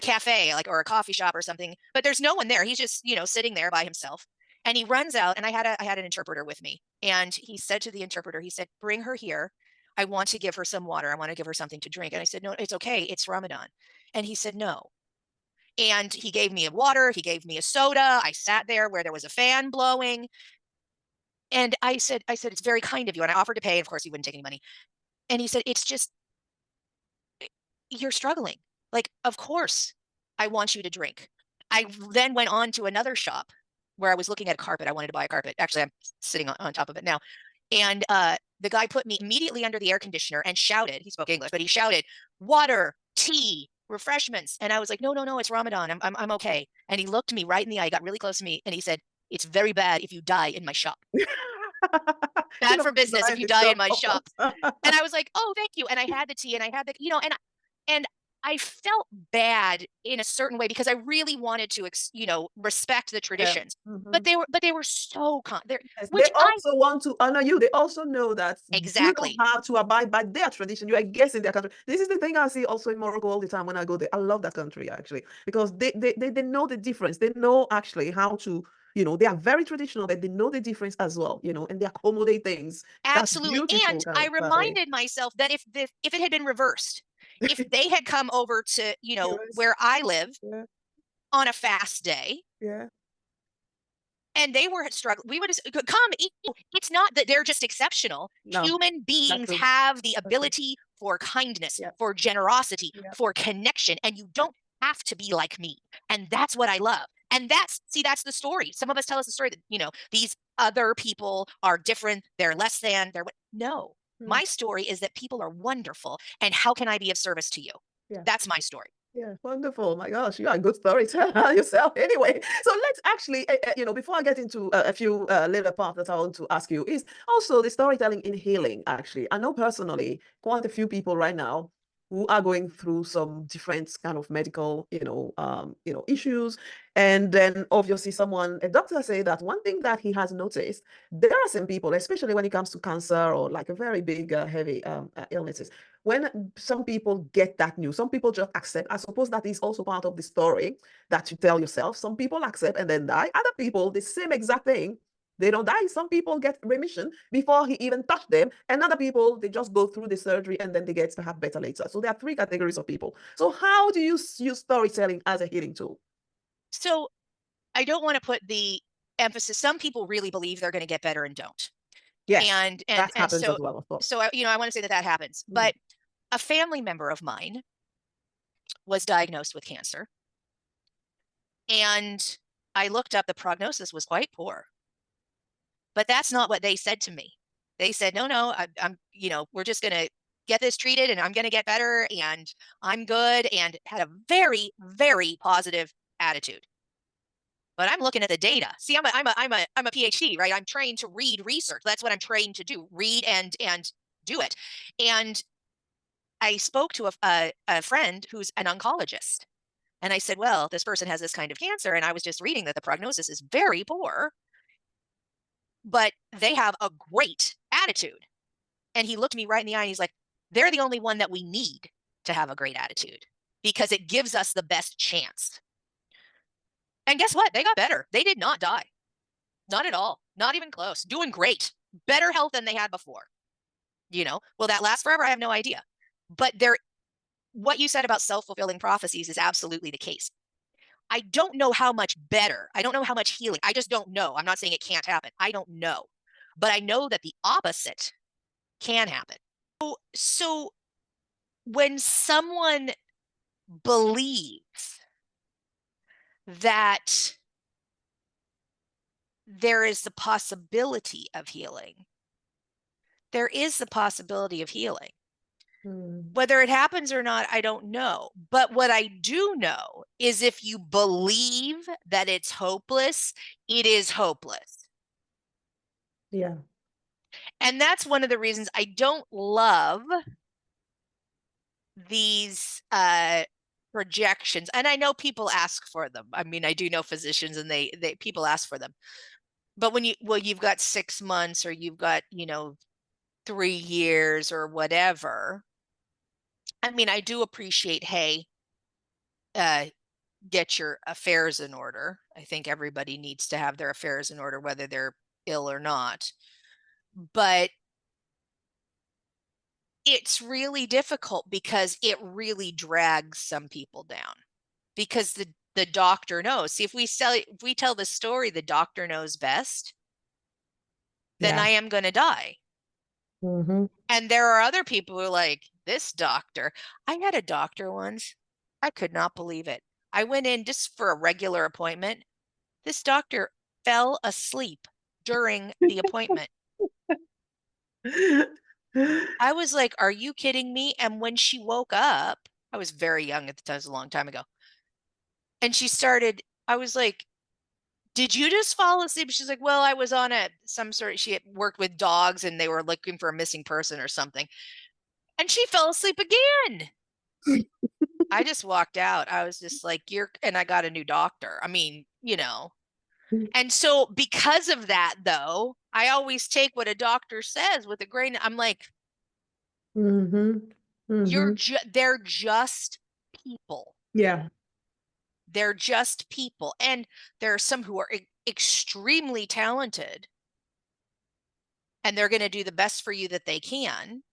cafe, like, or a coffee shop or something, but there's no one there. He's just, sitting there by himself. And he runs out, and I had an interpreter with me. And he said to the interpreter, he said, "Bring her here. I want to give her some water. I want to give her something to drink." And I said, "No, it's okay. It's Ramadan." And he said, "No." And he gave me a water, he gave me a soda. I sat there where there was a fan blowing. And I said, "It's very kind of you." And I offered to pay. Of course, he wouldn't take any money. And he said, "It's just, you're struggling. Like, of course, I want you to drink." I then went on to another shop where I was looking at a carpet. I wanted to buy a carpet. Actually, I'm sitting on top of it now. And the guy put me immediately under the air conditioner and shouted. He spoke English, but he shouted, "Water, tea, refreshments." And I was like, "No, no, no, it's Ramadan. I'm okay." And he looked me right in the eye, got really close to me, and he said, "It's very bad if you die in my shop. Bad for business if you die in my shop." And I was like, "Oh, thank you." And I had the tea, and I had the, and I felt bad in a certain way because I really wanted to, respect the Yeah. traditions. Hmm. But they were so Yes, they which I also want to honor you. They also know that you don't exactly. have to abide by their tradition. You are guessing their country. This is the thing I see also in Morocco all the time when I go there. I love that country actually because they know the difference. They know actually how to, they are very traditional, but they know the difference as well, and they accommodate things. That's Absolutely. beautiful And kind I of that way. reminded myself that if it had been reversed, if they had come over to, US. where I live Yeah, on a fast day yeah. and they were struggling, we would have come eat. It's not that they're just exceptional. No, Human that's beings true. have the That's true. ability for kindness, Yeah, for generosity, yeah, for connection, and you don't have to be like me. And that's what I love. And that's the story. Some of us tell us the story that, these other people are different, they're less than, no. mm, My story is that people are wonderful. And how can I be of service to you? yeah. That's my story. Yeah, wonderful. My gosh, you are a good storyteller yourself. Anyway, so let's actually, before I get into a few little parts that I want to ask you, is also the storytelling in healing. Actually, I know personally quite a few people right now who are going through some different kind of medical, issues, and then obviously a doctor say that one thing that he has noticed, there are some people, especially when it comes to cancer or like a very big, heavy illnesses when some people get that news, some people just accept. I suppose that is also part of the story that you tell yourself. Some people accept and then die. Other people, the same exact thing, they don't die. Some people get remission before he even touched them. And other people, they just go through the surgery and then they get to have better later. So there are three categories of people. So how do you use storytelling as a healing tool? So I don't want to put the emphasis. Some people really believe they're going to get better and don't. Yes, And that happens so as well, of course. I want to say that that happens. Mm. But a family member of mine was diagnosed with cancer, and I looked up the prognosis was quite poor. But that's not what they said to me. They said, "No, no, we're just going to get this treated and I'm going to get better and I'm good," and had a very, very positive attitude. But I'm looking at the data. See, I'm a PhD, right? I'm trained to read research. That's what I'm trained to do, read and do it. And I spoke to a friend who's an oncologist. And I said, well, this person has this kind of cancer. And I was just reading that the prognosis is very poor, but they have a great attitude. And he looked me right in the eye and he's like, they're the only one that we need to have a great attitude because it gives us the best chance. And guess what? They got better. They did not die. Not at all. Not even close. Doing great. Better health than they had before. Will that last forever? I have no idea. But what you said about self-fulfilling prophecies is absolutely the case. I don't know how much better. I don't know how much healing. I just don't know. I'm not saying it can't happen. I don't know. But I know that the opposite can happen. So when someone believes that there is the possibility of healing, there is the possibility of healing. Mm. Whether it happens or not, I don't know. But what I do know is if you believe that it's hopeless, it is hopeless. Yeah. And that's one of the reasons I don't love these projections. And I know people ask for them. I mean, I do know physicians and they people ask for them. But you've got 6 months or you've got, 3 years or whatever. I mean, I do appreciate, hey, uh, get your affairs in order. I think everybody needs to have their affairs in order, whether they're ill or not. But it's really difficult because it really drags some people down because the doctor knows. See, if we tell the story, the doctor knows best, then Yeah. I am going to die. Hmm. And there are other people who are like, this doctor. I had a doctor once. I could not believe it. I went in just for a regular appointment. This doctor fell asleep during the appointment. I was like, are you kidding me? And when she woke up, I was very young at the time, it was a long time ago. And I was like, did you just fall asleep? She's like, well, I was on she had worked with dogs and they were looking for a missing person or something. And she fell asleep again. I just walked out. I was just like, and I got a new doctor. I mean, and so because of that, though, I always take what a doctor says with a grain. I'm like, they're just people. Yeah. They're just people. And there are some who are extremely talented and they're going to do the best for you that they can.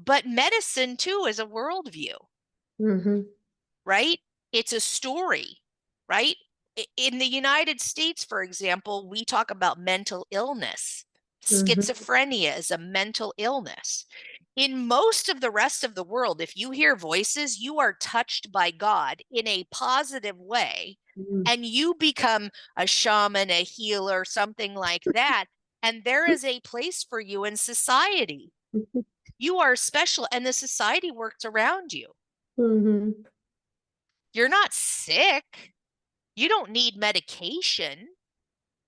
But medicine, too, is a worldview, right? It's a story, right? In the United States, for example, we talk about mental illness. Schizophrenia is a mental illness. In most of the rest of the world, if you hear voices, you are touched by God in a positive way, and you become a shaman, a healer, something like that. And there is a place for you in society. You are special, and the society works around you. You're not sick. You don't need medication.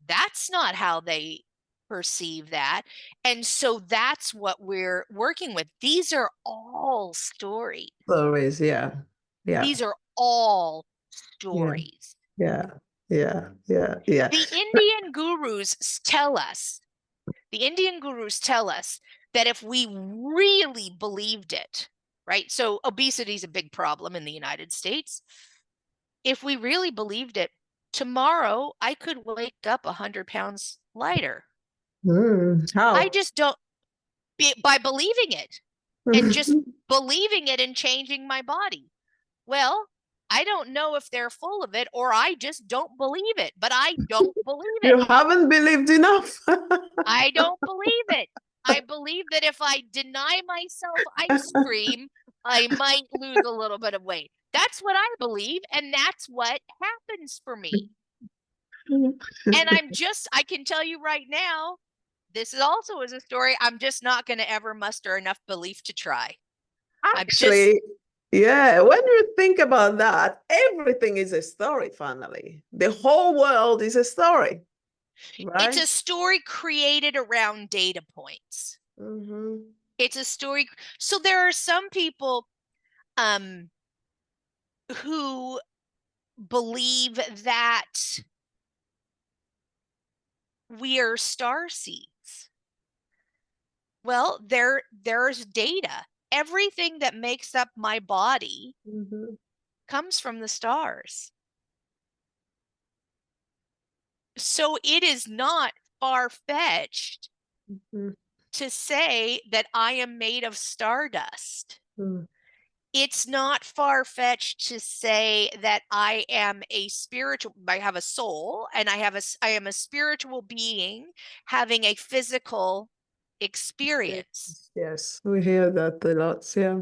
That's not how they perceive that. And so that's what we're working with. These are all stories. Stories, yeah. These are all stories. Yeah. The Indian gurus tell us, that if we really believed it, right? So obesity is a big problem in the United States. If we really believed it, tomorrow I could wake up 100 pounds lighter. How? I just don't, by believing it and just believing it and changing my body. Well, I don't know if they're full of it or I just don't believe it, but I don't believe it. You haven't believed enough. I don't believe it. I believe that if I deny myself ice cream, I might lose a little bit of weight. That's what I believe, and that's what happens for me. And I can tell you right now, this is also a story. I'm just not going to ever muster enough belief to try. Actually, yeah, when you think about that, everything is a story, finally. The whole world is a story, right? It's a story created around data points. It's a story. So there are some people who believe that we are star seeds. Well, there's data. Everything that makes up my body comes from the stars. So it is not far-fetched to say that I am made of stardust. It's not far-fetched to say that I am I have a soul, and I am a spiritual being having a physical experience. Yes, we hear that a lot, yeah.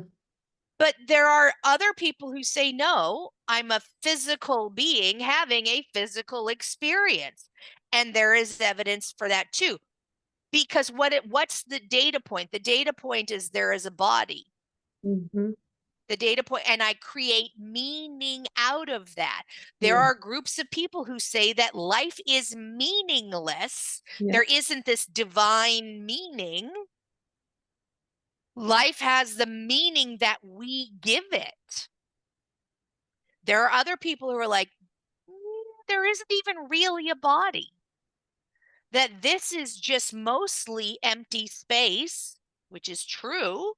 But there are other people who say, no, I'm a physical being having a physical experience. And there is evidence for that too. Because what's the data point? The data point is there is a body. The data point, and I create meaning out of that. There are groups of people who say that life is meaningless. There isn't this divine meaning. Life has the meaning that we give it. There are other people who are like, there isn't even really a body. That this is just mostly empty space, which is true.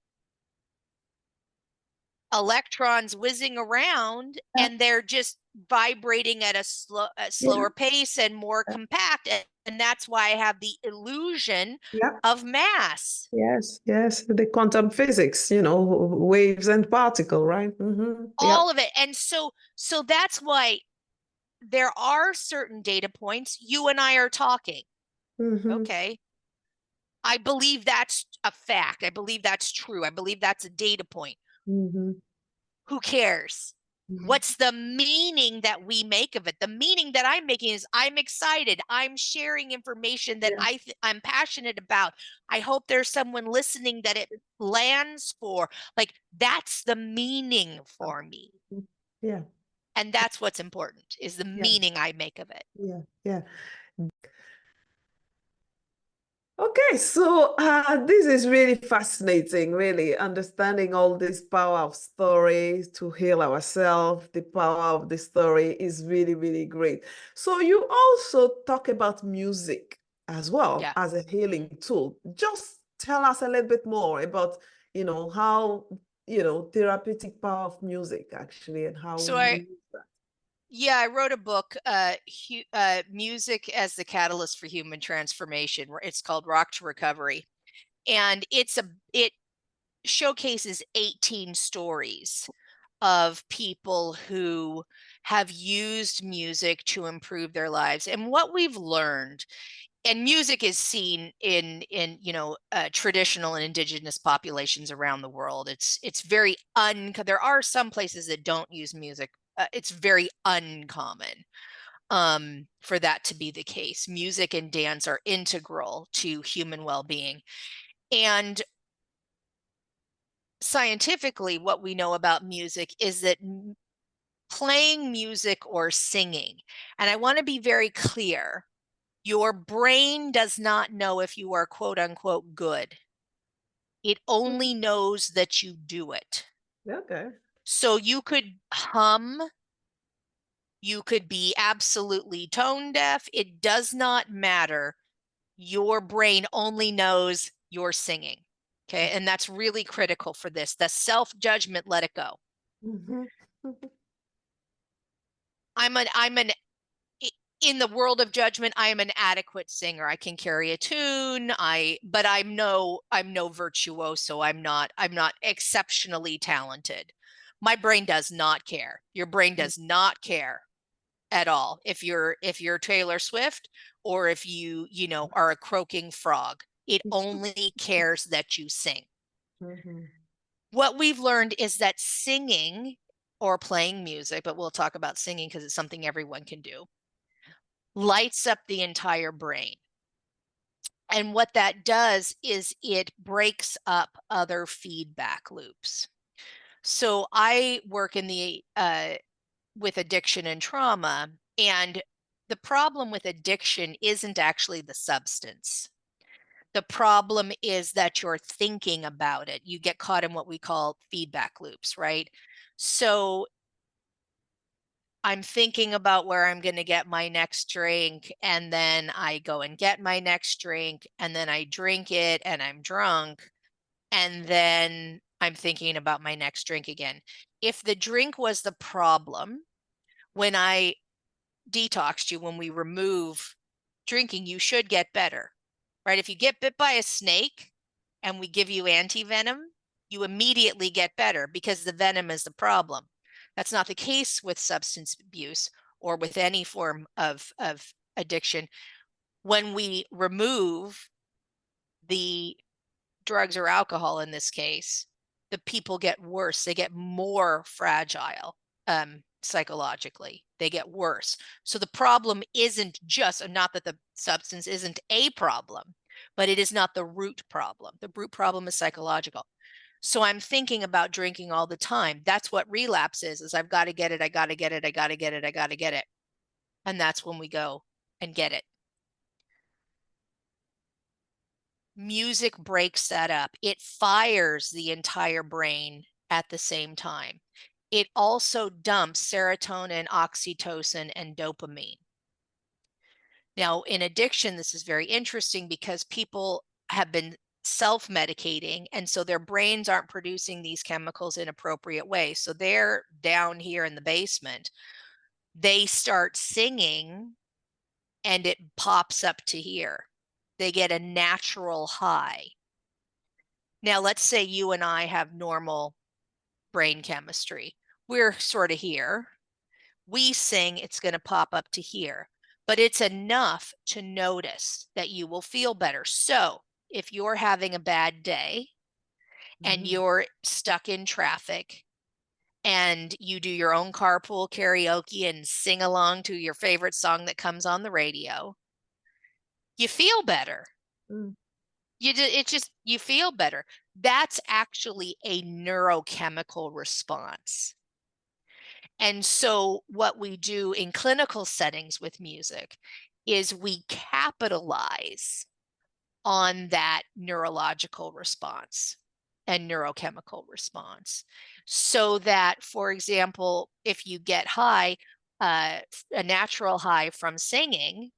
Electrons whizzing around, and they're just vibrating at a slower pace and more compact. And that's why I have the illusion of mass. Yes, the quantum physics, waves and particle, right? All of it. And so that's why there are certain data points. You and I are talking. Okay. I believe that's a fact. I believe that's true. I believe that's a data point. Who cares? What's the meaning that we make of it? The meaning that I'm making is I'm excited. I'm sharing information that I'm passionate about. I hope there's someone listening that it lands for. Like, that's the meaning for me. Yeah. And that's what's important, is the meaning I make of it. Yeah. Okay, so this is really fascinating, really understanding all this power of stories to heal ourselves. The power of the story is really, really great. So you also talk about music as well Yeah. as a healing tool. Just tell us a little bit more about, how, therapeutic power of music actually and how So you I, use that. yeah, I wrote a book, Music as the Catalyst for Human Transformation. It's called Rock to Recovery. And it showcases 18 stories of people who have used music to improve their lives. And what we've learned, and music is seen in traditional and indigenous populations around the world. It's very there are some places that don't use music. It's very uncommon for that to be the case. Music and dance are integral to human well-being. And scientifically, what we know about music is that playing music or singing, and I want to be very clear, your brain does not know if you are quote unquote good. It only knows that you do it. Okay. So you could hum, you could be absolutely tone deaf. It does not matter. Your brain only knows you're singing. Okay. And that's really critical for this. The self-judgment, let it go. Mhm. I'm an in the world of judgment, I am an adequate singer. I can carry a tune. But I'm no virtuoso. I'm not exceptionally talented. My brain does not care. Your brain does not care at all if you're Taylor Swift or if you are a croaking frog. It only cares that you sing. Mhm. What we've learned is that singing or playing music, but we'll talk about singing because it's something everyone can do, lights up the entire brain. And what that does is it breaks up other feedback loops. So I work in the with addiction and trauma, and the problem with addiction isn't actually the substance. The problem is that you're thinking about it. You get caught in what we call feedback loops, right? So I'm thinking about where I'm going to get my next drink, and then I go and get my next drink, and then I drink it and I'm drunk, and then I'm thinking about my next drink again. If the drink was the problem, when I detoxed you, when we remove drinking, you should get better, right? If you get bit by a snake and we give you anti-venom, you immediately get better because the venom is the problem. That's not the case with substance abuse or with any form of addiction. When we remove the drugs or alcohol in this case, the people get worse. They get more fragile psychologically. They get worse. So the problem isn't just, not that the substance isn't a problem, but it is not the root problem. The root problem is psychological. So I'm thinking about drinking all the time. That's what relapse is I've got to get it. I got to get it. I got to get it. I got to get it. And that's when we go and get it. Music breaks that up. It fires the entire brain at the same time. It also dumps serotonin, oxytocin, and dopamine. Now, in addiction, this is very interesting because people have been self-medicating, and so their brains aren't producing these chemicals in appropriate ways. So they're down here in the basement. They start singing and it pops up to here. They get a natural high. Now, let's say you and I have normal brain chemistry. We're sort of here. We sing, it's going to pop up to here, but it's enough to notice that you will feel better. So if you're having a bad day and you're stuck in traffic and you do your own carpool karaoke and sing along to your favorite song that comes on the radio, you feel better. Mm. You feel better. That's actually a neurochemical response. And so what we do in clinical settings with music is we capitalize on that neurological response and neurochemical response. So that, for example, if you get high, a natural high from singing,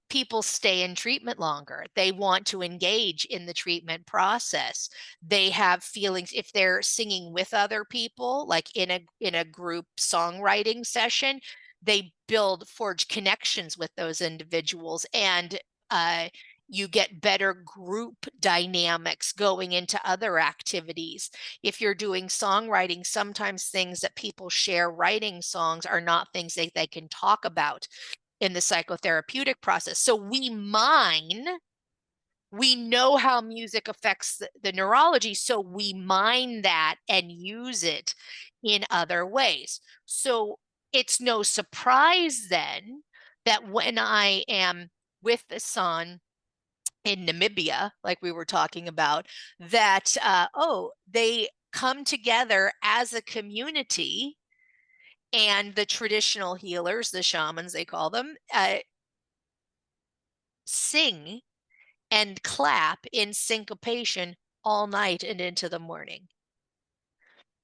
people stay in treatment longer. They want to engage in the treatment process. They have feelings if they're singing with other people, like in a group songwriting session, they forge connections with those individuals, and you get better group dynamics going into other activities. If you're doing songwriting, sometimes things that people share writing songs are not things they can talk about in the psychotherapeutic process. So we know how music affects the neurology, so we mine that and use it in other ways. So it's no surprise then that when I am with the son in Namibia, like we were talking about, that, they come together as a community, and the traditional healers, the shamans, they call them, sing and clap in syncopation all night and into the morning,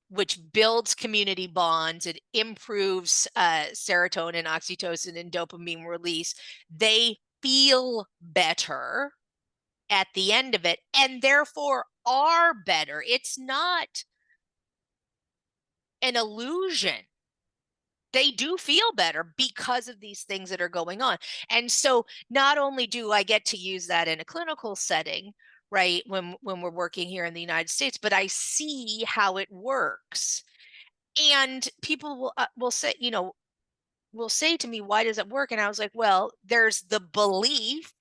which builds community bonds. It improves serotonin, oxytocin, and dopamine release. They feel better at the end of it, and therefore are better. It's not an illusion. They do feel better because of these things that are going on. And so not only do I get to use that in a clinical setting, right, when we're working here in the United States, but I see how it works. And people will say, will say to me, why does it work? And I was like, well, there's the belief,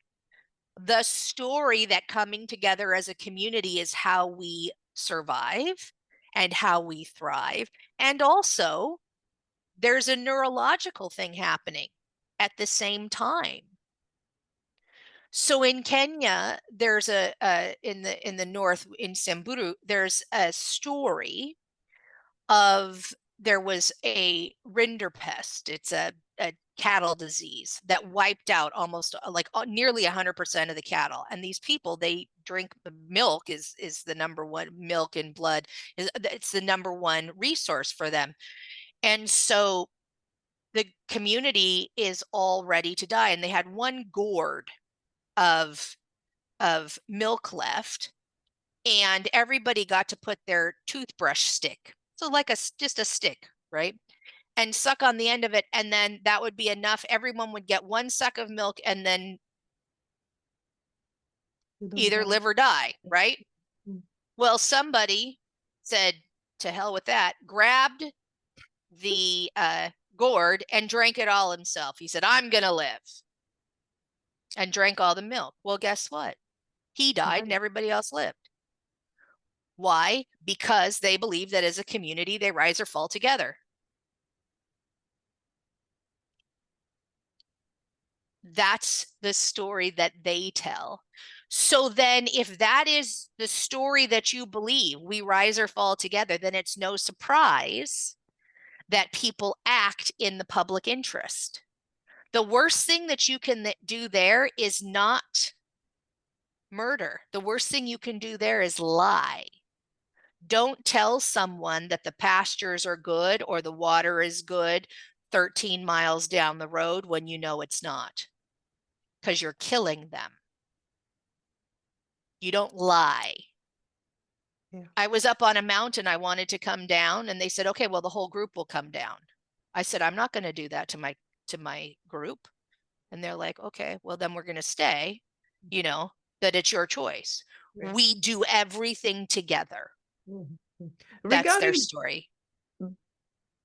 the story that coming together as a community is how we survive and how we thrive. And also, there's a neurological thing happening at the same time. So in Kenya, there's in the north, in Samburu, there's a story of, there was a rinderpest. It's a cattle disease that wiped out almost nearly 100% of the cattle. And these people, they drink the milk, is the number one, milk and blood, it's the number one resource for them. And so the community is all ready to die, and they had one gourd of milk left, and everybody got to put their toothbrush stick, so like just a stick, right, and suck on the end of it, and then that would be enough. Everyone would get one suck of milk and then either live or die, right? Well, somebody said, to hell with that, grabbed the gourd and drank it all himself. He said, I'm gonna live, and drank all the milk. Well, guess what? He died and everybody else lived. Why? Because they believe that as a community, they rise or fall together. That's the story that they tell. So then if that is the story that you believe, we rise or fall together, then it's no surprise that people act in the public interest. The worst thing that you can do there is not murder. The worst thing you can do there is lie. Don't tell someone that the pastures are good or the water is good 13 miles down the road when you know it's not, because you're killing them. You don't lie. Yeah. I was up on a mountain. I wanted to come down, and they said, okay, well, the whole group will come down. I said, I'm not going to do that to my group. And they're like, okay, well, then we're going to stay, that it's your choice. Yeah. We do everything together. Mm-hmm. That's their story.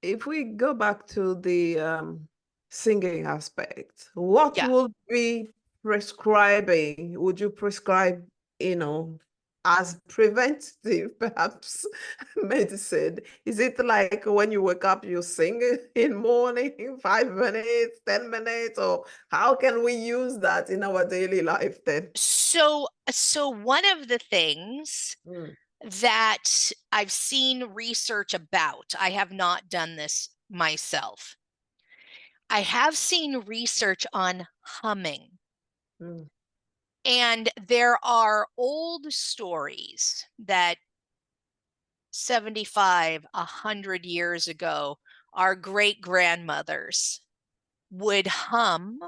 If we go back to the singing aspect, what would be prescribing? Would you prescribe, as preventative, perhaps, medicine? Is it like when you wake up, you sing in morning, 5 minutes, 10 minutes, or how can we use that in our daily life then? So one of the things that I've seen research about, I have not done this myself. I have seen research on humming. And there are old stories that 75, 100 years ago, our great grandmothers would hum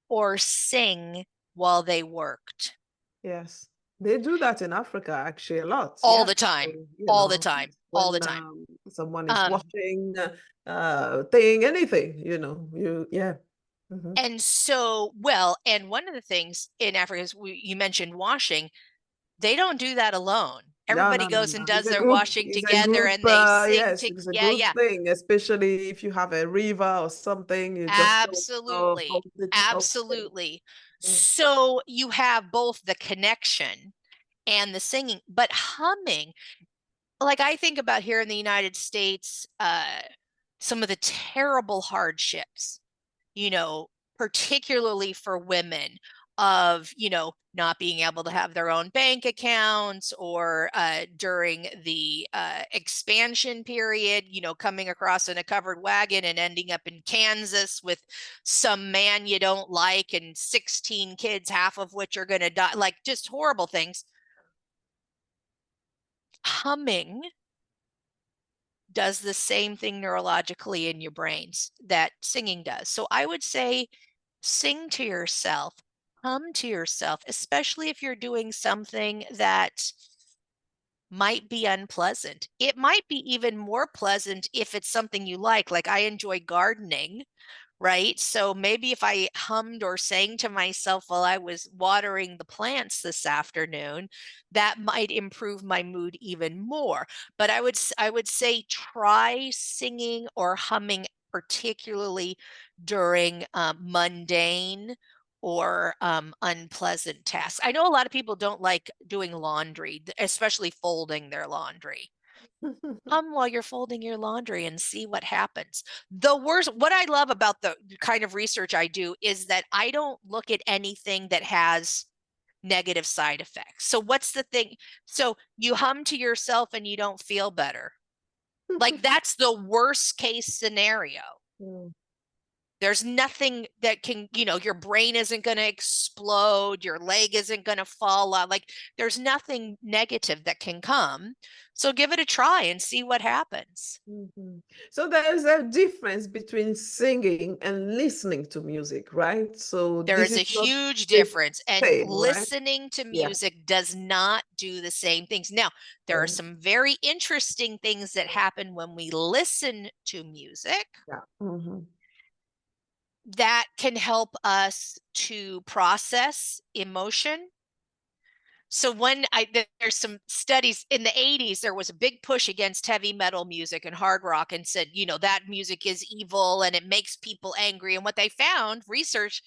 or sing while they worked. Yes. They do that in Africa actually a lot. All Yeah. the time, So, all the time, all the when time. someone is Um, watching thing, anything, yeah. Mhm. and so, well, and one of the things in Africa is you mentioned washing. They don't do that alone. No, Everybody no, no, goes no. and does their washing It's a together group, and they sing yes, to, it's a yeah, group yeah. thing, especially if you have a river or something, you just Absolutely. hold it up. Absolutely. So you have both the connection and the singing, but humming, like I think about here in the United States, some of the terrible hardships, particularly for women, of, not being able to have their own bank accounts, or during the expansion period, coming across in a covered wagon and ending up in Kansas with some man you don't like and 16 kids, half of which are going to die, like just horrible things. Humming does the same thing neurologically in your brains that singing does. So I would say sing to yourself, hum to yourself, especially if you're doing something that might be unpleasant. It might be even more pleasant if it's something you like. Like I enjoy gardening, right? So maybe if I hummed or sang to myself while I was watering the plants this afternoon, that might improve my mood even more. But I would say try singing or humming, particularly during mundane or unpleasant tasks. I know a lot of people don't like doing laundry, especially folding their laundry. Hum while you're folding your laundry and see what happens. What I love about the kind of research I do is that I don't look at anything that has negative side effects. So what's the thing? So you hum to yourself and you don't feel better. Like that's the worst case scenario. Mm. There's nothing that can, your brain isn't going to explode, your leg isn't going to fall out. Like there's nothing negative that can come. So give it a try and see what happens. Mhm. So there's a difference between singing and listening to music, right? So There this is a is not huge the difference, and same, right? listening to Yeah. music does not do the same things. Now, there are Yeah. some very interesting things that happen when we listen to music Yeah. Hmm. that can help us to process emotion. So there's some studies in the 80s, there was a big push against heavy metal music and hard rock, and said, that music is evil and it makes people angry. And what they found, research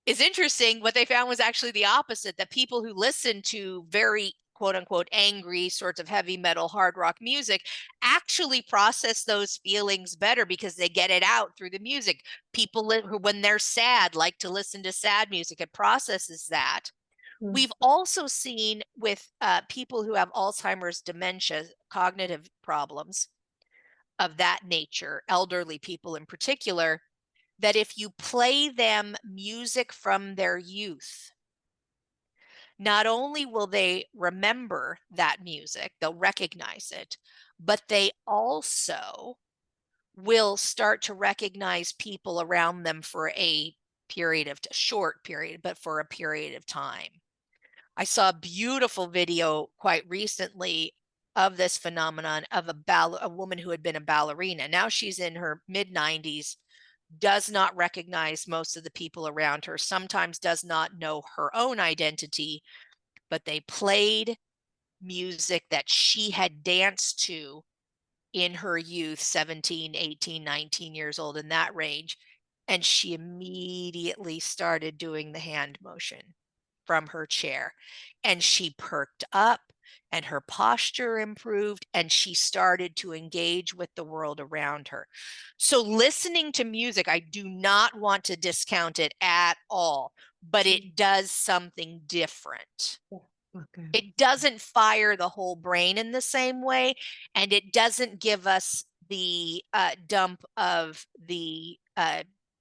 is interesting. What they found was actually the opposite, that people who listen to very quote unquote angry sorts of heavy metal hard rock music actually process those feelings better because they get it out through the music. People who, when they're sad, like to listen to sad music. It processes that. We've also seen with people who have Alzheimer's, dementia, cognitive problems of that nature, elderly people in particular, that if you play them music from their youth, not only will they remember that music, they'll recognize it, but they also will start to recognize people around them for a short period, but for a period of time. I saw a beautiful video quite recently of this phenomenon of a woman who had been a ballerina. Now she's in her mid 90s, does not recognize most of the people around her, sometimes does not know her own identity, but they played music that she had danced to in her youth, 17, 18, 19 years old, in that range. And she immediately started doing the hand motion from her chair. And she perked up and her posture improved and she started to engage with the world around her. So listening to music, I do not want to discount it at all, but it does something different. Okay. It doesn't fire the whole brain in the same way, and it doesn't give us the dump of the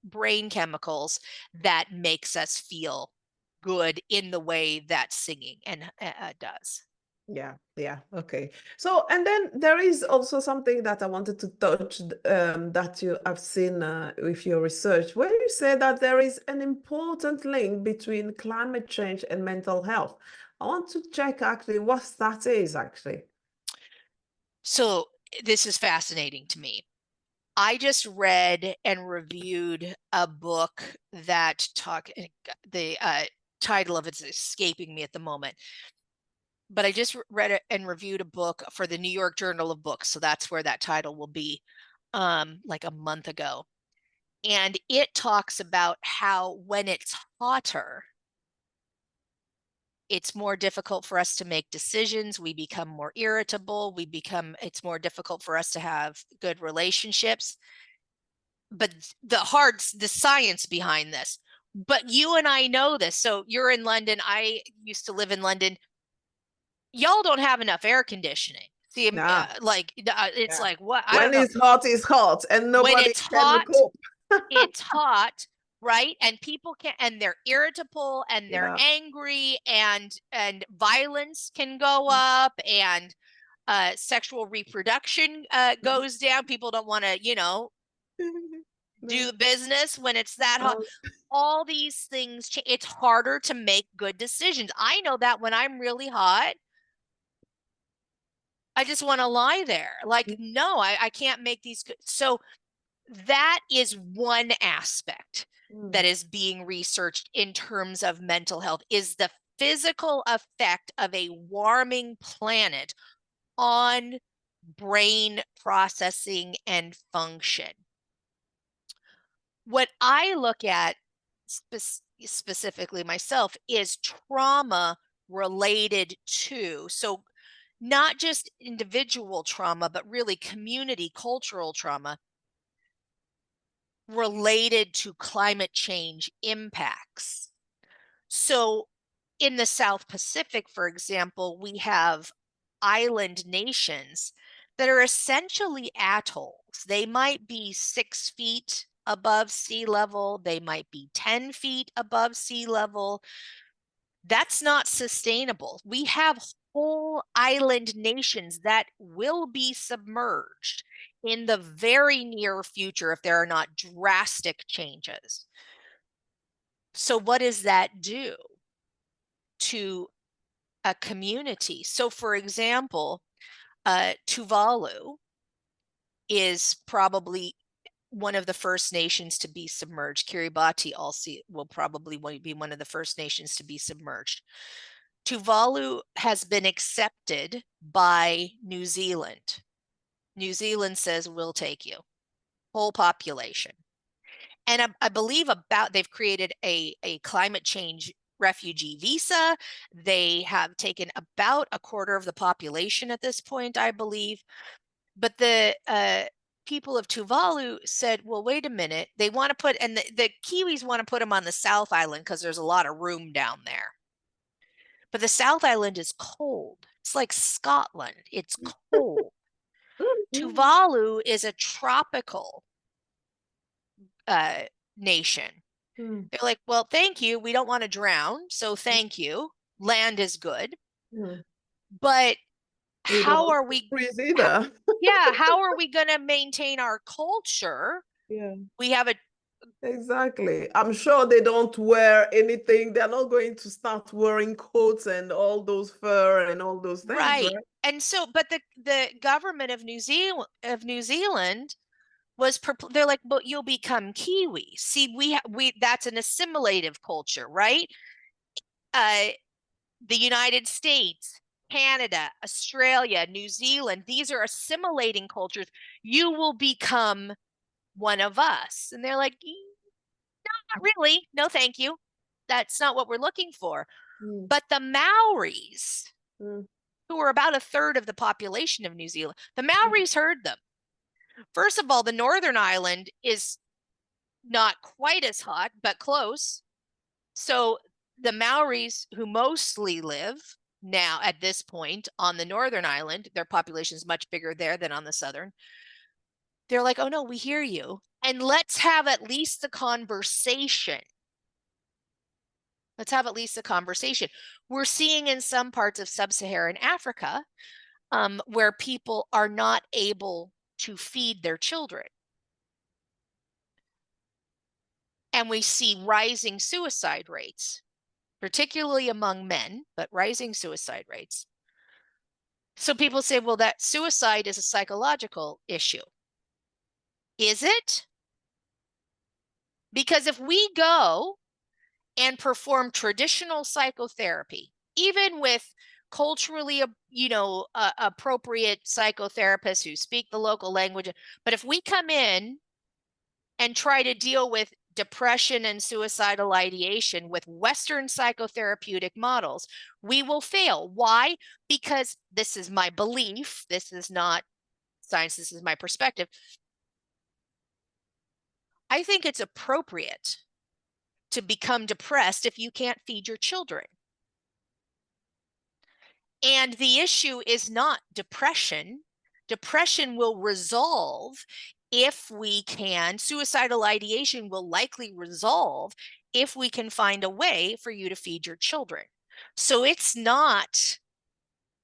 brain chemicals that makes us feel good in the way that singing and does. Yeah, okay. So, and then there is also something that I wanted to touch that you have seen with your research, where you say that there is an important link between climate change and mental health. I want to check actually what that is actually. So this is fascinating to me. I just read and reviewed a book that the title of it's escaping me at the moment. But I just read and reviewed a book for the New York Journal of Books. So that's where that title will be, like a month ago. And it talks about how when it's hotter, it's more difficult for us to make decisions. We become more irritable. It's more difficult for us to have good relationships. But the science behind this. But you and I know this. So you're in London. I used to live in London. Y'all don't have enough air conditioning. See, Nah, it's yeah. like what I When don't know. it's hot, and When nobody it's can hot, cope. it's hot, right? And people can, and they're irritable, and they're Yeah. angry, and violence can go up, and sexual reproduction goes down. People don't want to, do No. the business when it's that hot. All these things, it's harder to make good decisions. I know that when I'm really hot, I just want to lie there. Like, no, I can't make these good. So that is one aspect that is being researched in terms of mental health, is the physical effect of a warming planet on brain processing and function. What I look at specifically myself is trauma related to, so not just individual trauma, but really community cultural trauma related to climate change impacts. So in the South Pacific, for example, we have island nations that are essentially atolls. They might be 6 feet above sea level, they might be 10 feet above sea level. That's not sustainable. We have whole island nations that will be submerged in the very near future if there are not drastic changes. So what does that do to a community? So for example, Tuvalu is probably one of the first nations to be submerged. Kiribati also will probably be one of the first nations to be submerged. Tuvalu has been accepted by New Zealand. New Zealand says, we'll take you, whole population. And I believe they've created a climate change refugee visa. They have taken about a quarter of the population at this point, I believe. But the people of Tuvalu said, well, wait a minute. They want to put, and the Kiwis want to put them on the South Island because there's a lot of room down there. But the South Island is cold. It's like Scotland. It's cold. Tuvalu is a tropical nation. They're like, well, thank you. We don't want to drown. So thank you. Land is good. But We how don't are we freeze either. how are we going to maintain our culture? Yeah. We have a Exactly. I'm sure they don't wear anything. They're not going to start wearing coats and all those fur and all those things, right. right? And so, but the government of New Zealand was they're like, but you'll become Kiwi. See, we that's an assimilative culture, right? The United States, Canada, Australia, New Zealand, these are assimilating cultures. You will become one of us. And they're like, not really. No, thank you. That's not what we're looking for. But the Maoris, who were about a third of the population of New Zealand, the Maoris heard them. First of all, the Northern Island is not quite as hot, but close. So the Maoris, who mostly live now at this point on the Northern Island, their population is much bigger there than on the Southern. They're like, oh no, we hear you. And let's have at least the conversation Let's have at least a conversation. We're seeing in some parts of sub-Saharan Africa where people are not able to feed their children. And we see rising suicide rates, particularly among men, but rising suicide rates. So people say, well, that suicide is a psychological issue. Is it? Because if we go and perform traditional psychotherapy, even with culturally, appropriate psychotherapists who speak the local language, but if we come in and try to deal with depression and suicidal ideation with Western psychotherapeutic models, we will fail. Why? Because this is my belief. This is not science. This is my perspective. I think it's appropriate to become depressed if you can't feed your children. And the issue is not depression. Depression will resolve if we can. Suicidal ideation will likely resolve if we can find a way for you to feed your children. So it's not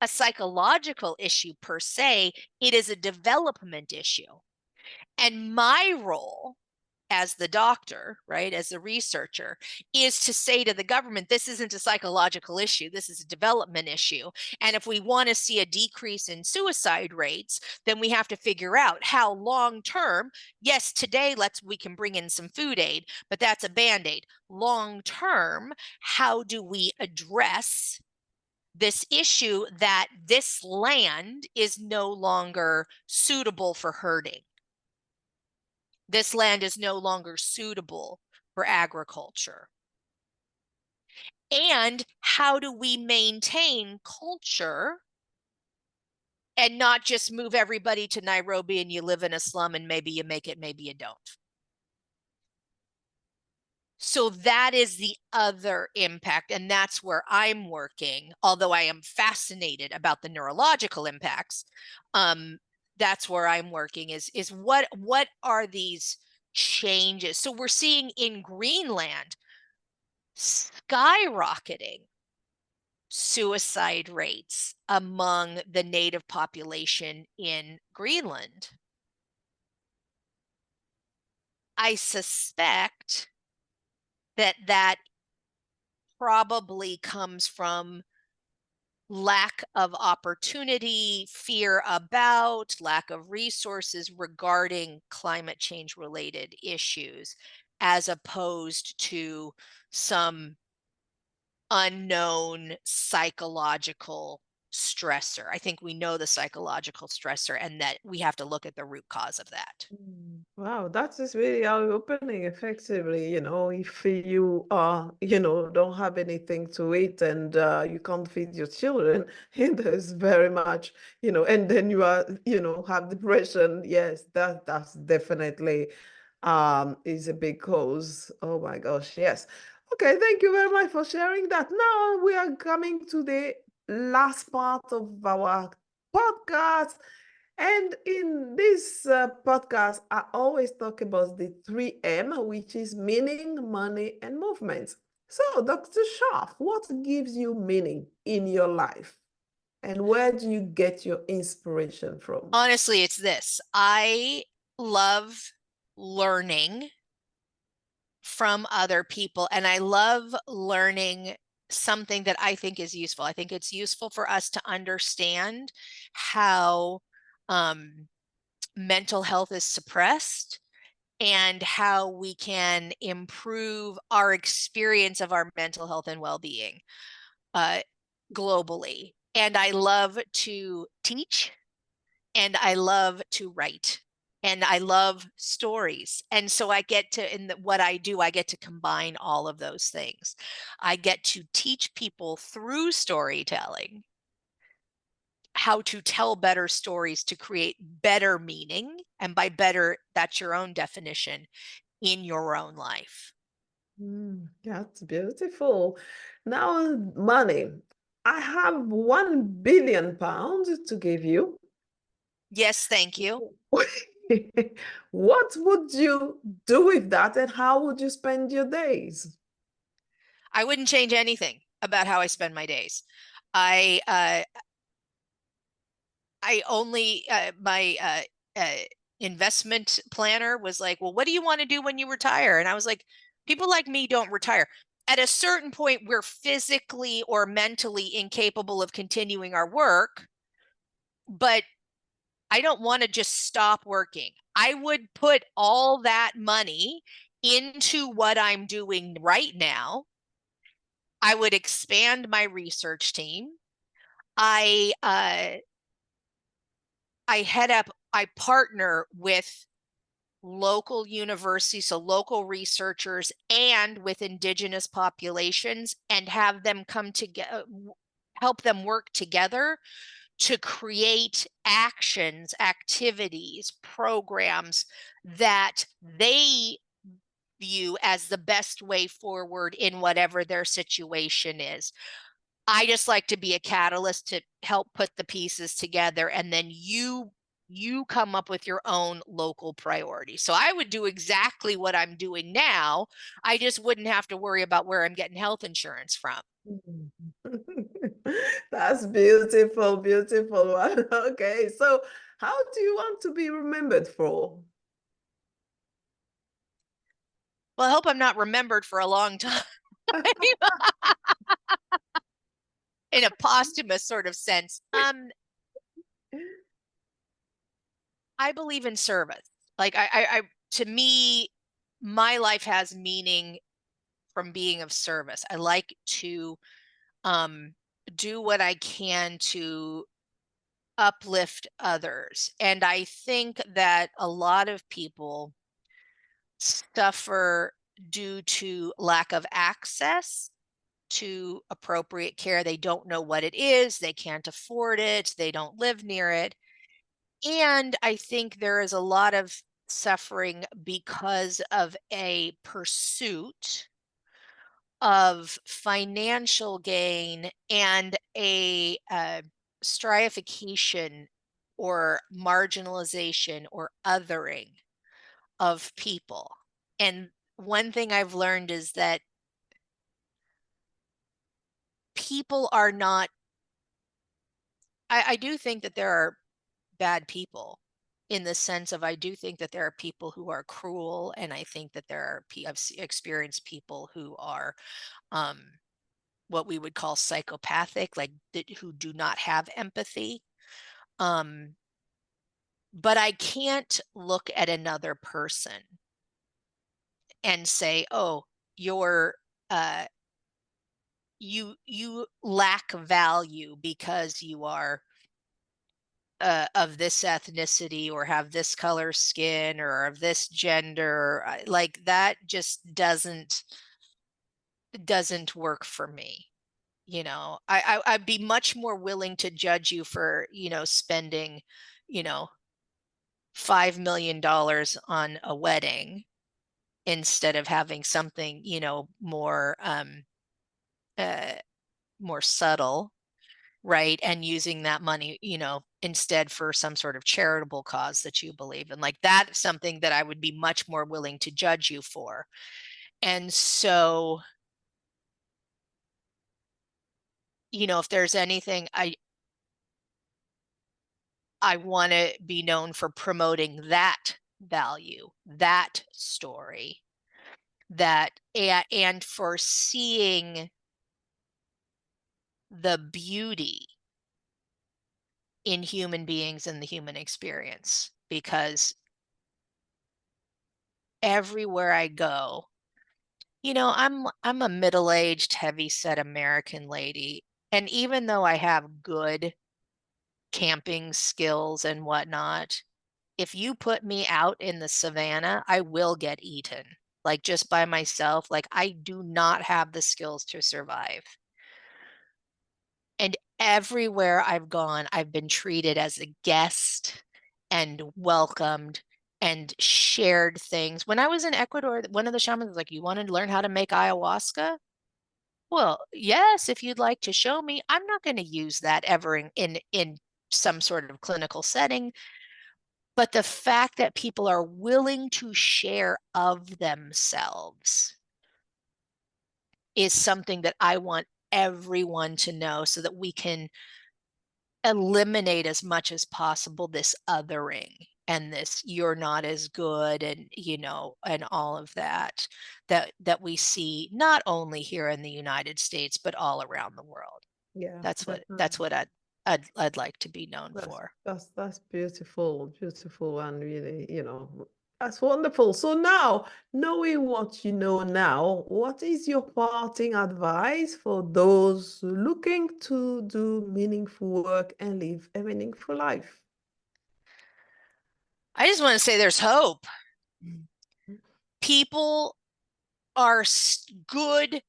a psychological issue per se, it is a development issue. And my role as the doctor, right, as a researcher, is to say to the government, this isn't a psychological issue, this is a development issue. And if we want to see a decrease in suicide rates, then we have to figure out how long-term, yes, today we can bring in some food aid, but that's a Band-Aid. Long-term, how do we address this issue that this land is no longer suitable for herding? This land is no longer suitable for agriculture. And how do we maintain culture and not just move everybody to Nairobi and you live in a slum and maybe you make it, maybe you don't? So that is the other impact, and that's where I'm working, although I am fascinated about the neurological impacts. That's where I'm working is what are these changes? So we're seeing in Greenland skyrocketing suicide rates among the native population in Greenland. I suspect that probably comes from lack of opportunity, fear about, lack of resources regarding climate change related issues, as opposed to some unknown psychological stressor. I think we know the psychological stressor and that we have to look at the root cause of that. Wow, that is really eye-opening, effectively. If you don't have anything to eat and you can't feed your children, there's very much, and then you have depression. Yes, that's definitely is a big cause. Oh my gosh, yes. Okay, thank you very much for sharing that. Now we are coming to the last part of our podcast. And in this podcast, I always talk about the 3M, which is meaning, money, and movements. So, Dr. Scharff, what gives you meaning in your life? And where do you get your inspiration from? Honestly, it's this. I love learning from other people, and I love learning something that I think is useful. I think it's useful for us to understand how mental health is suppressed and how we can improve our experience of our mental health and well-being globally. And I love to teach and I love to write and I love stories. And so I get to, what I do, I get to combine all of those things. I get to teach people through storytelling how to tell better stories to create better meaning. And by better, that's your own definition in your own life. That's beautiful. Now, money. I have £1 billion to give you. Yes, thank you. What would you do with that and how would you spend your days? I wouldn't change anything about how I spend my days. I only my investment planner was like, well, what do you want to do when you retire? And I was like, people like me don't retire. At a certain point, we're physically or mentally incapable of continuing our work, but I don't want to just stop working. I would put all that money into what I'm doing right now. I would expand my research team. I I partner with local universities, so local researchers, and with Indigenous populations, and have them come together, help them work together to create actions, activities, programs that they view as the best way forward in whatever their situation is. I just like to be a catalyst to help put the pieces together, and then you come up with your own local priorities. So I would do exactly what I'm doing now. I just wouldn't have to worry about where I'm getting health insurance from. That's beautiful, beautiful one. Okay, so how do you want to be remembered for? Well, I hope I'm not remembered for a long time in a posthumous sort of sense. I believe in service. Like I to me, my life has meaning from being of service. I like to do what I can to uplift others. And I think that a lot of people suffer due to lack of access to appropriate care. They don't know what it is, they can't afford it, they don't live near it. And I think there is a lot of suffering because of a pursuit of financial gain and a stratification or marginalization or othering of people. And one thing I've learned is that people are not, I do think that there are bad people, in the sense of, I do think that there are people who are cruel, and I think that there are I've experienced people who are what we would call psychopathic, like who do not have empathy. But I can't look at another person and say, oh, you're you lack value because you are of this ethnicity or have this color skin or of this gender. Like that just doesn't work for me. I'd be much more willing to judge you for, spending, $5 million on a wedding instead of having something, uh, more subtle, right? And using that money, instead for some sort of charitable cause that you believe in. Like that's something that I would be much more willing to judge you for. And so, if there's anything I want to be known for promoting that value, that story, and for seeing the beauty in human beings and the human experience. Because everywhere I go, I'm a middle-aged, heavy-set American lady, and even though I have good camping skills and whatnot, if you put me out in the savannah, I will get eaten. Like just by myself, like I do not have the skills to survive. And everywhere I've gone, I've been treated as a guest and welcomed and shared things. When I was in Ecuador, one of the shamans was like, "You want to learn how to make ayahuasca?" Well, yes, if you'd like to show me. I'm not going to use that ever in some sort of clinical setting. But the fact that people are willing to share of themselves is something that I want everyone to know so that we can eliminate as much as possible this othering and this you're not as good and and all of that we see not only here in the United States but all around the world. Yeah, That's definitely. what I'd like to be known for. That's beautiful, beautiful, and really, that's wonderful. So now, knowing what you know now, what is your parting advice for those looking to do meaningful work and live a meaningful life? I just want to say there's hope. People are good,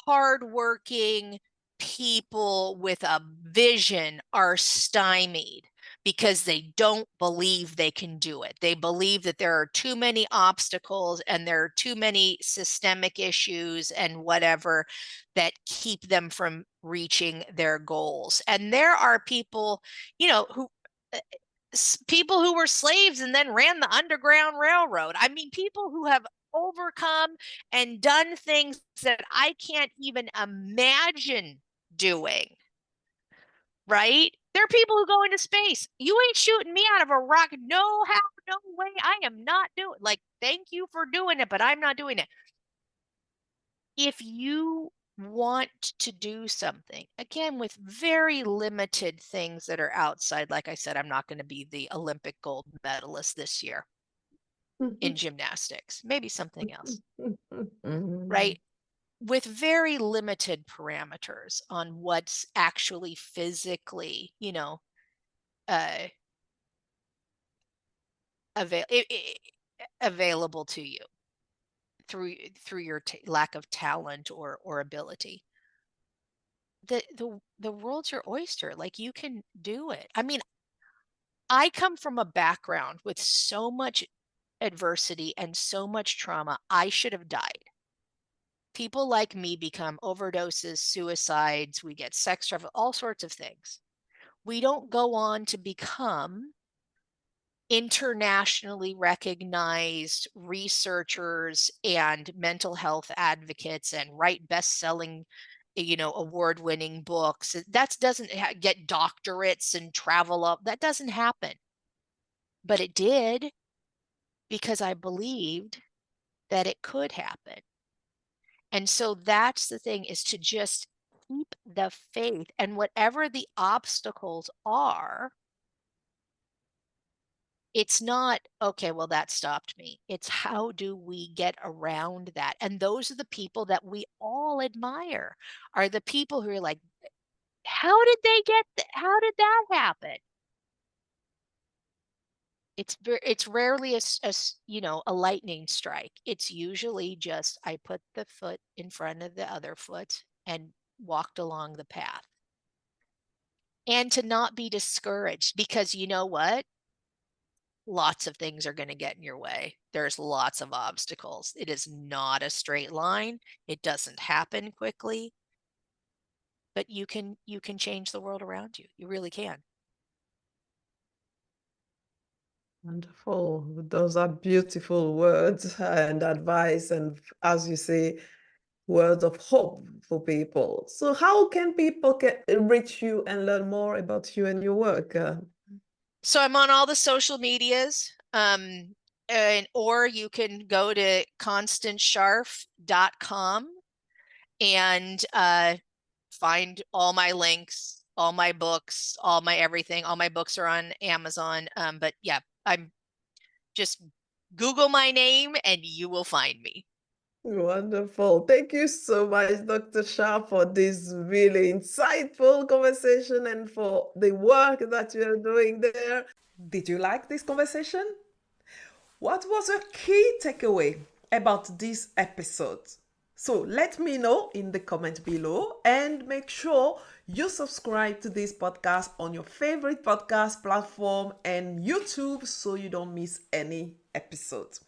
hardworking people with a vision are stymied because they don't believe they can do it. They believe that there are too many obstacles and there are too many systemic issues and whatever that keep them from reaching their goals. And there are people, who people who were slaves and then ran the Underground Railroad. I mean, people who have overcome and done things that I can't even imagine doing, right? There are people who go into space. You ain't shooting me out of a rocket. No how, no way. I am not doing, like, thank you for doing it, but I'm not doing it. If you want to do something, again, with very limited things that are outside, like I said, I'm not going to be the Olympic gold medalist this year in gymnastics, maybe something else, right? With very limited parameters on what's actually physically, available to you through your lack of talent or ability. The world's your oyster. Like, you can do it. I mean, I come from a background with so much adversity and so much trauma. I should have died. People like me become overdoses, suicides, we get sex trafficking, all sorts of things. We don't go on to become internationally recognized researchers and mental health advocates and write best-selling, award-winning books. That doesn't get doctorates and travel up. That doesn't happen. But it did because I believed that it could happen. And so that's the thing, is to just keep the faith, and whatever the obstacles are, it's not, okay, well, that stopped me. It's how do we get around that? And those are the people that we all admire, are the people who are like, how did they how did that happen? It's rarely a lightning strike. It's usually just, I put the foot in front of the other foot and walked along the path. And to not be discouraged, because you know what? Lots of things are going to get in your way. There's lots of obstacles. It is not a straight line. It doesn't happen quickly. But you can change the world around you. You really can. Wonderful. Those are beautiful words and advice, and as you say, words of hope for people. So how can people reach you and learn more about you and your work? So I'm on all the social medias, or you can go to constancescharff.com and find all my links, all my books, all my everything. All my books are on Amazon. But yeah, I'm just Google my name and you will find me. Wonderful. Thank you so much, Dr. Scharff, for this really insightful conversation and for the work that you're doing there. Did you like this conversation? What was your key takeaway about this episode? So let me know in the comment below, and make sure you subscribe to this podcast on your favorite podcast platform and YouTube so you don't miss any episodes.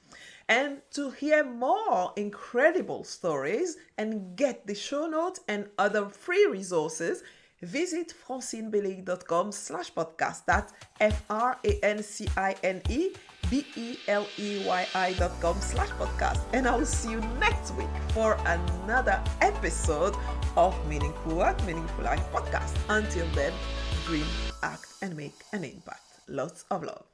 And to hear more incredible stories and get the show notes and other free resources, visit francinebeleyi.com/podcast. That's FRANCINE BELEYI.com/podcast. And I will see you next week for another episode of Meaningful Work, Meaningful Life podcast. Until then, dream, act, and make an impact. Lots of love.